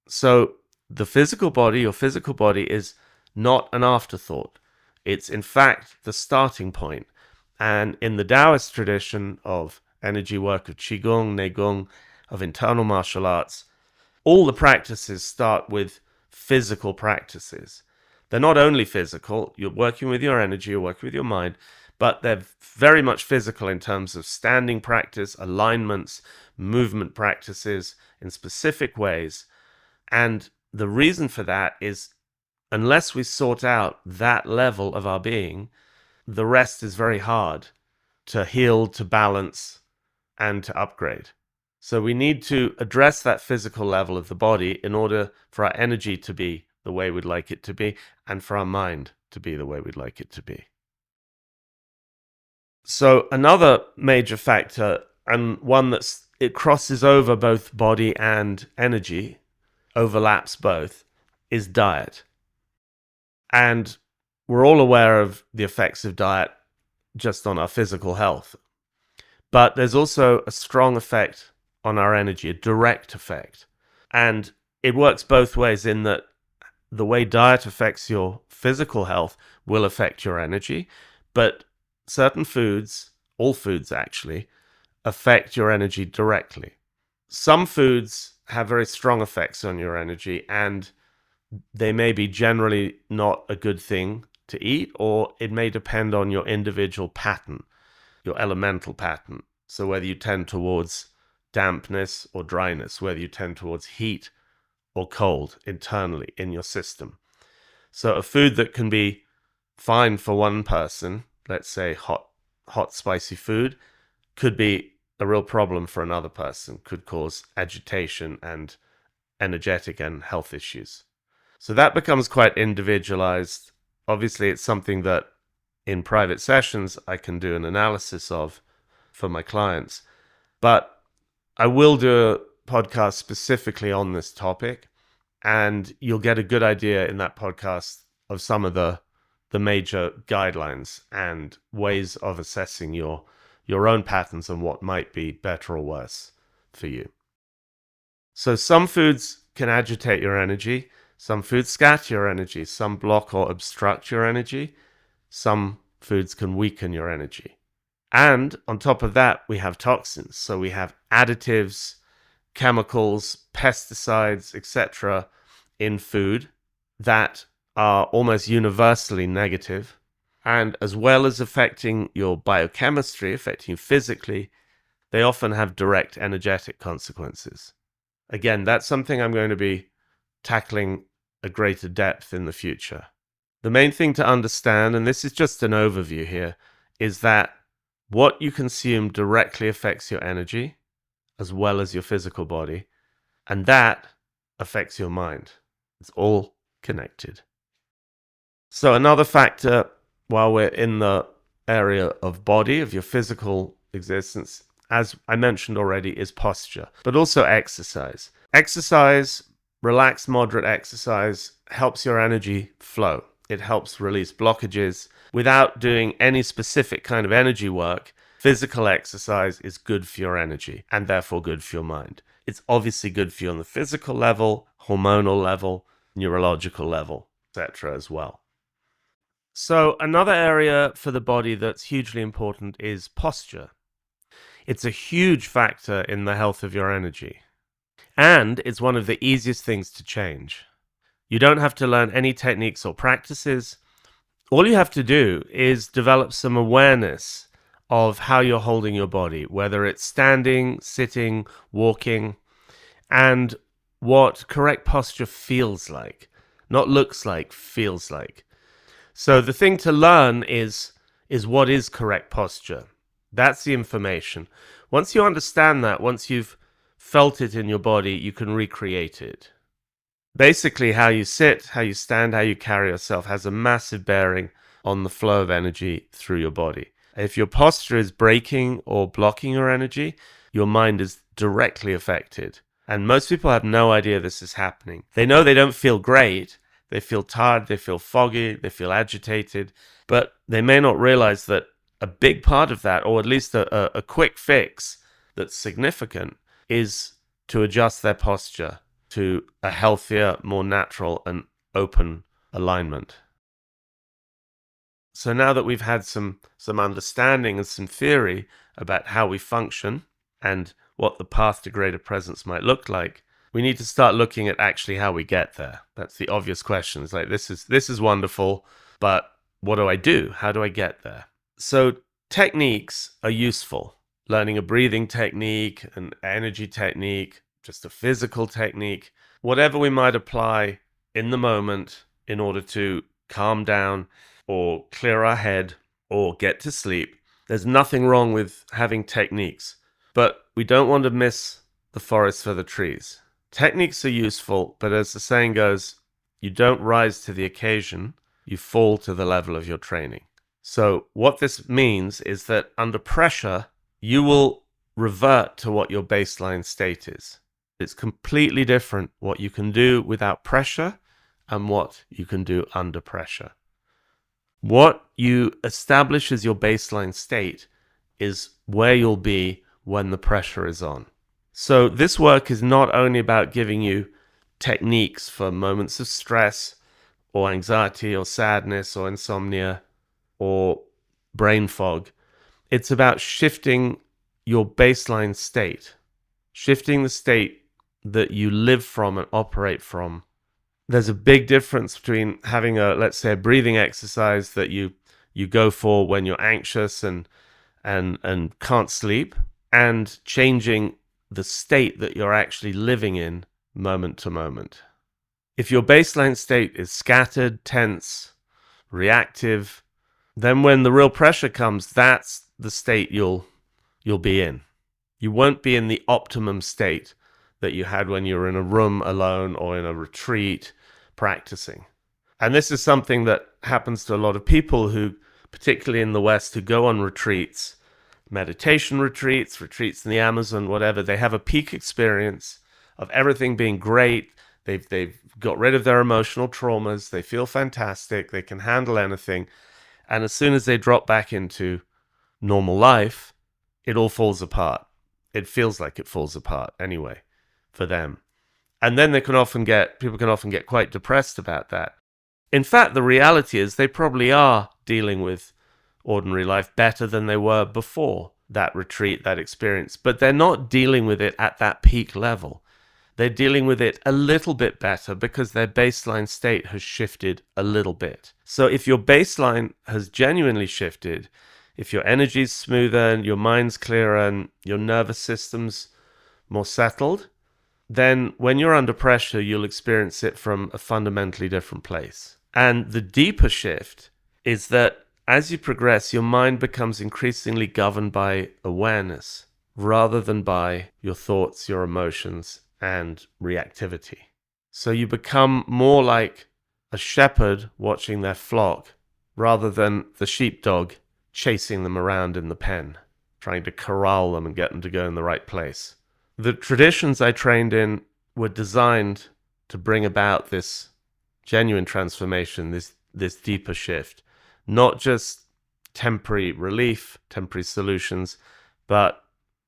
So the physical body, your physical body, is not an afterthought. It's in fact the starting point. And in the Taoist tradition of energy work, of Qigong, Neigong, of internal martial arts, all the practices start with physical practices. They're not only physical, you're working with your energy, you're working with your mind, but they're very much physical in terms of standing practice, alignments, movement practices in specific ways. And the reason for that is, unless we sort out that level of our being, the rest is very hard to heal, to balance, and to upgrade. So we need to address that physical level of the body in order for our energy to be the way we'd like it to be, and for our mind to be the way we'd like it to be. So another major factor, and one it crosses over both body and energy, overlaps both, is diet. And we're all aware of the effects of diet just on our physical health. But there's also a strong effect on our energy, a direct effect. And it works both ways in that the way diet affects your physical health will affect your energy, but certain foods, all foods actually, affect your energy directly. Some foods have very strong effects on your energy, and they may be generally not a good thing to eat, or it may depend on your individual pattern, your elemental pattern. So whether you tend towards dampness or dryness, whether you tend towards heat or cold internally in your system. So a food that can be fine for one person, let's say hot spicy food, could be a real problem for another person, could cause agitation and energetic and health issues. So that becomes quite individualized. Obviously, it's something that in private sessions I can do an analysis of for my clients. But I will do a podcast specifically on this topic, and you'll get a good idea in that podcast of some of the major guidelines and ways of assessing your own patterns and what might be better or worse for you. So some foods can agitate your energy, some foods scatter your energy, some block or obstruct your energy, some foods can weaken your energy. And on top of that, we have toxins. So we have additives, chemicals, pesticides, etc. in food that are almost universally negative. And as well as affecting your biochemistry, affecting you physically, they often have direct energetic consequences. Again, that's something I'm going to be tackling at greater depth in the future. The main thing to understand, and this is just an overview here, is that what you consume directly affects your energy as well as your physical body, and that affects your mind. It's all connected. So another factor, while we're in the area of body, of your physical existence, as I mentioned already, is posture, but also exercise. Exercise, relaxed, moderate exercise, helps your energy flow. It helps release blockages. Without doing any specific kind of energy work, physical exercise is good for your energy and therefore good for your mind. It's obviously good for you on the physical level, hormonal level, neurological level, etc. as well. So another area for the body that's hugely important is posture. It's a huge factor in the health of your energy. And it's one of the easiest things to change. You don't have to learn any techniques or practices. All you have to do is develop some awareness of how you're holding your body, whether it's standing, sitting, walking, and what correct posture feels like. Not looks like, feels like. So the thing to learn is what is correct posture. That's the information. Once you understand that, once you've felt it in your body, you can recreate it. Basically, how you sit, how you stand, how you carry yourself has a massive bearing on the flow of energy through your body. If your posture is breaking or blocking your energy, your mind is directly affected. And most people have no idea this is happening. They know they don't feel great. They feel tired, they feel foggy, they feel agitated, but they may not realize that a big part of that, or at least a quick fix that's significant, is to adjust their posture to a healthier, more natural and open alignment. So now that we've had some understanding and some theory about how we function and what the path to greater presence might look like, we need to start looking at actually how we get there. That's the obvious question. It's like, this is wonderful, but what do I do? How do I get there? So techniques are useful. Learning a breathing technique, an energy technique, just a physical technique, whatever we might apply in the moment in order to calm down or clear our head or get to sleep. There's nothing wrong with having techniques, but we don't want to miss the forest for the trees. Techniques are useful, but as the saying goes, you don't rise to the occasion, you fall to the level of your training. So what this means is that under pressure, you will revert to what your baseline state is. It's completely different what you can do without pressure and what you can do under pressure. What you establish as your baseline state is where you'll be when the pressure is on. So this work is not only about giving you techniques for moments of stress or anxiety or sadness or insomnia or brain fog. It's about shifting your baseline state, shifting the state that you live from and operate from. There's a big difference between having let's say, a breathing exercise that you go for when you're anxious and can't sleep, and changing the state that you're actually living in moment to moment. If your baseline state is scattered, tense, reactive, then when the real pressure comes, that's the state you'll be in. You won't be in the optimum state that you had when you were in a room alone or in a retreat practicing. And this is something that happens to a lot of people who, particularly in the West, who go on retreats, meditation retreats in the Amazon, whatever. They have a peak experience of everything being great. They've got rid of their emotional traumas. They feel fantastic. They can handle anything. And as soon as they drop back into normal life, it all falls apart. It feels like it falls apart anyway for them. And then people can often get quite depressed about that. In fact, the reality is they probably are dealing with ordinary life better than they were before that retreat, that experience. But they're not dealing with it at that peak level. They're dealing with it a little bit better because their baseline state has shifted a little bit. So if your baseline has genuinely shifted, if your energy's smoother and your mind's clearer and your nervous system's more settled, then when you're under pressure, you'll experience it from a fundamentally different place. And the deeper shift is that as you progress, your mind becomes increasingly governed by awareness rather than by your thoughts, your emotions, and reactivity. So you become more like a shepherd watching their flock rather than the sheepdog chasing them around in the pen, trying to corral them and get them to go in the right place. The traditions I trained in were designed to bring about this genuine transformation, this deeper shift. Not just temporary relief, temporary solutions, but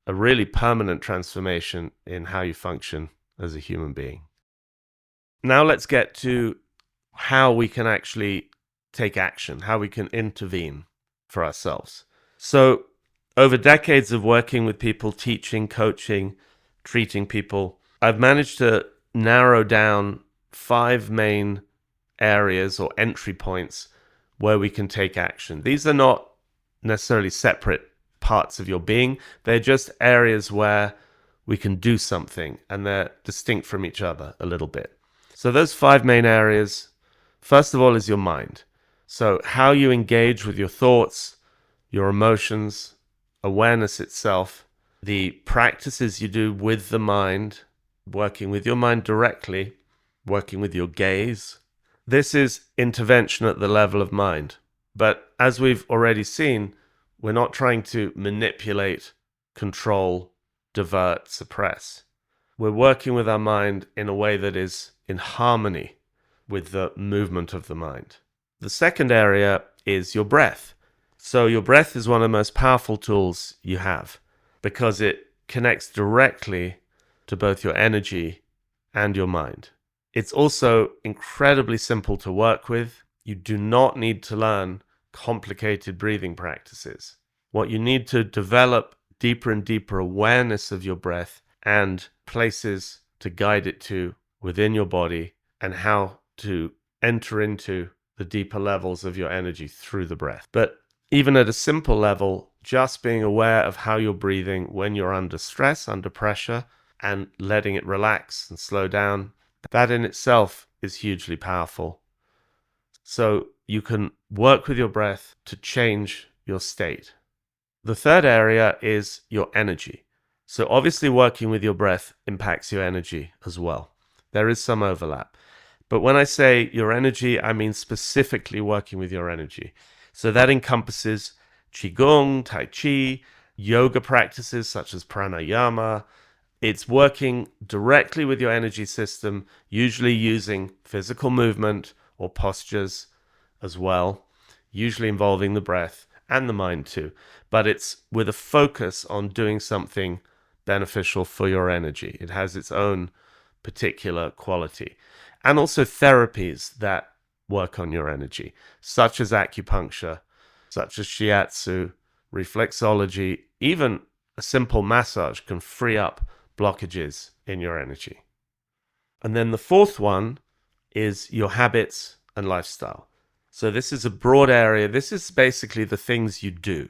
a really permanent transformation in how you function as a human being. Now let's get to how we can actually take action, how we can intervene for ourselves. So over decades of working with people, teaching, coaching, treating people, I've managed to narrow down 5 main areas or entry points where we can take action. These are not necessarily separate parts of your being. They're just areas where we can do something, and they're distinct from each other a little bit. So those 5 main areas, first of all, is your mind. So how you engage with your thoughts, your emotions, awareness itself, the practices you do with the mind, working with your mind directly, working with your gaze. This is intervention at the level of mind. But as we've already seen, we're not trying to manipulate, control, divert, suppress. We're working with our mind in a way that is in harmony with the movement of the mind. The second area is your breath. So your breath is one of the most powerful tools you have because it connects directly to both your energy and your mind. It's also incredibly simple to work with. You do not need to learn complicated breathing practices. What you need to develop deeper and deeper awareness of your breath and places to guide it to within your body and how to enter into the deeper levels of your energy through the breath. But even at a simple level, just being aware of how you're breathing when you're under stress, under pressure, and letting it relax and slow down, that in itself is hugely powerful. So you can work with your breath to change your state. The third area is your energy. So obviously working with your breath impacts your energy as well. There is some overlap. But when I say your energy, I mean specifically working with your energy. So that encompasses Qigong, Tai Chi, yoga practices such as pranayama. It's working directly with your energy system, usually using physical movement or postures as well, usually involving the breath and the mind too. But it's with a focus on doing something beneficial for your energy. It has its own particular quality. And also therapies that work on your energy, such as acupuncture, such as shiatsu, reflexology, even a simple massage can free up blockages in your energy. And then the fourth one is your habits and lifestyle. So this is a broad area. This is basically the things you do.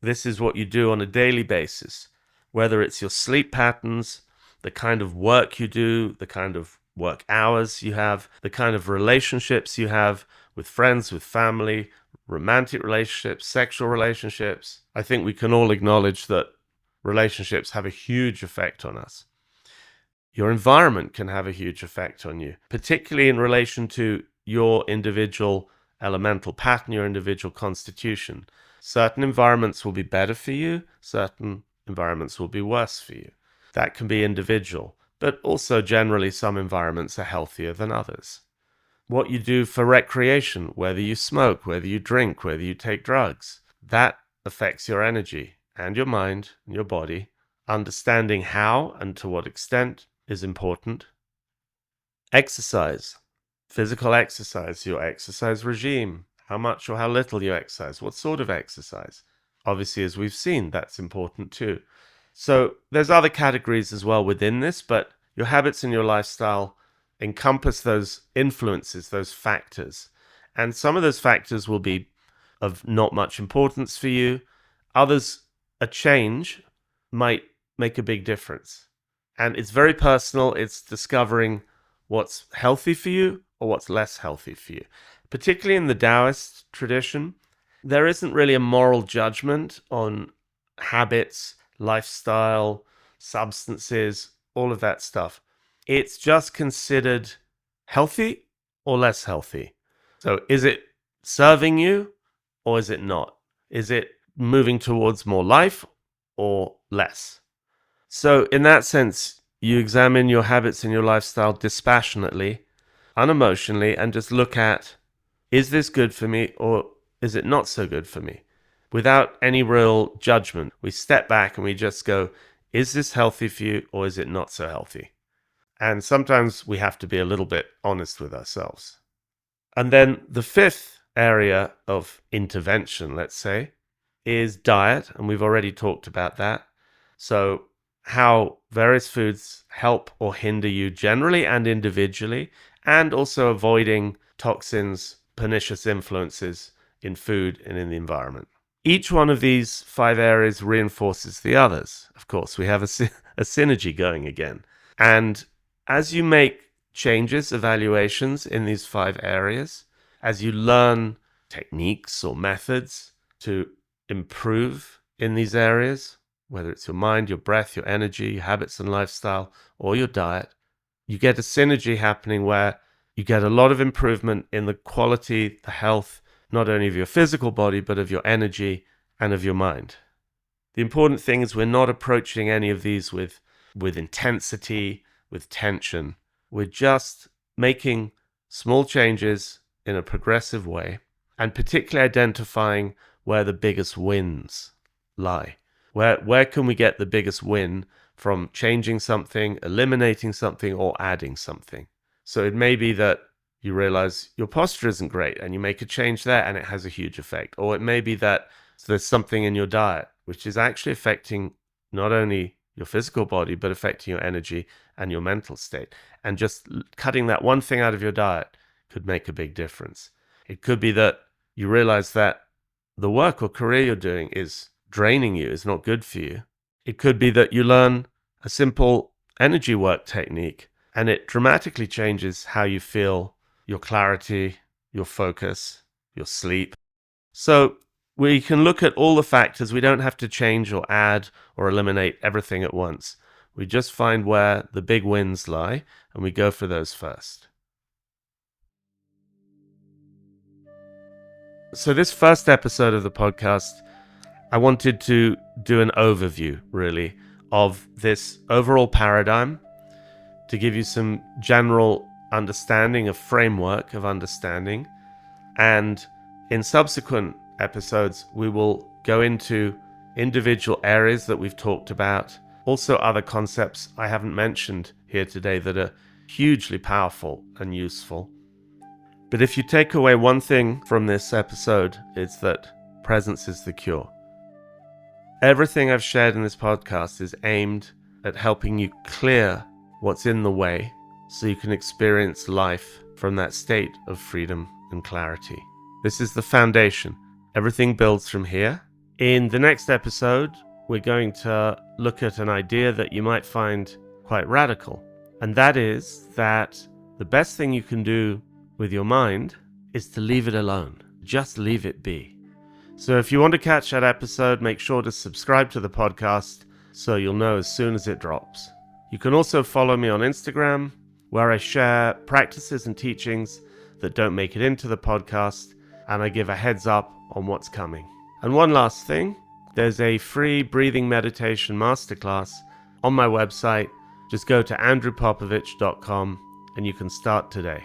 This is what you do on a daily basis, whether it's your sleep patterns, the kind of work you do, the kind of work hours you have, the kind of relationships you have with friends, with family, romantic relationships, sexual relationships. I think we can all acknowledge that relationships have a huge effect on us. Your environment can have a huge effect on you, particularly in relation to your individual elemental pattern, your individual constitution. Certain environments will be better for you, certain environments will be worse for you. That can be individual, but also generally some environments are healthier than others. What you do for recreation, whether you smoke, whether you drink, whether you take drugs, that affects your energy and your mind and your body. Understanding how and to what extent is important. Exercise, physical exercise, your exercise regime, how much or how little you exercise, what sort of exercise. Obviously, as we've seen, that's important too. So there's other categories as well within this, but your habits and your lifestyle encompass those influences, those factors. And some of those factors will be of not much importance for you. Others, a change might make a big difference. And it's very personal. It's discovering what's healthy for you or what's less healthy for you. Particularly in the Taoist tradition, there isn't really a moral judgment on habits, lifestyle, substances, all of that stuff. It's just considered healthy or less healthy. So is it serving you or is it not? Is it moving towards more life or less? So in that sense, you examine your habits and your lifestyle dispassionately, unemotionally, and just look at, is this good for me or is it not so good for me? Without any real judgment. We step back and we just go, is this healthy for you or is it not so healthy? And sometimes we have to be a little bit honest with ourselves. And then the fifth area of intervention, let's say, is diet. And we've already talked about that. So how various foods help or hinder you generally and individually, and also avoiding toxins, pernicious influences in food and in the environment. Each one of these 5 areas reinforces the others. Of course, we have a synergy going again. And as you make changes, evaluations in these 5 areas, as you learn techniques or methods to improve in these areas, whether it's your mind, your breath, your energy, your habits and lifestyle, or your diet, you get a synergy happening where you get a lot of improvement in the quality, the health, not only of your physical body, but of your energy and of your mind. The important thing is we're not approaching any of these with intensity, with tension. We're just making small changes in a progressive way, and particularly identifying where the biggest wins lie. Where can we get the biggest win from changing something, eliminating something, or adding something? So it may be that you realize your posture isn't great and you make a change there and it has a huge effect. Or it may be that there's something in your diet which is actually affecting not only your physical body, but affecting your energy and your mental state. And just cutting that one thing out of your diet could make a big difference. It could be that you realize that the work or career you're doing is draining you, is not good for you. It could be that you learn a simple energy work technique and it dramatically changes how you feel, your clarity, your focus, your sleep. So we can look at all the factors. We don't have to change or add or eliminate everything at once. We just find where the big wins lie and we go for those first. So this first episode of the podcast, I wanted to do an overview, really, of this overall paradigm to give you some general understanding, a framework of understanding. And in subsequent episodes, we will go into individual areas that we've talked about, also other concepts I haven't mentioned here today that are hugely powerful and useful. But if you take away one thing from this episode, it's that presence is the cure. Everything I've shared in this podcast is aimed at helping you clear what's in the way so you can experience life from that state of freedom and clarity. This is the foundation. Everything builds from here. In the next episode, we're going to look at an idea that you might find quite radical. And that is that the best thing you can do with your mind is to leave it alone. Just leave it be. So if you want to catch that episode, make sure to subscribe to the podcast so you'll know as soon as it drops. You can also follow me on Instagram, where I share practices and teachings that don't make it into the podcast, and I give a heads up on what's coming. And one last thing, there's a free breathing meditation masterclass on my website. Just go to andrewpopovich.com and you can start today.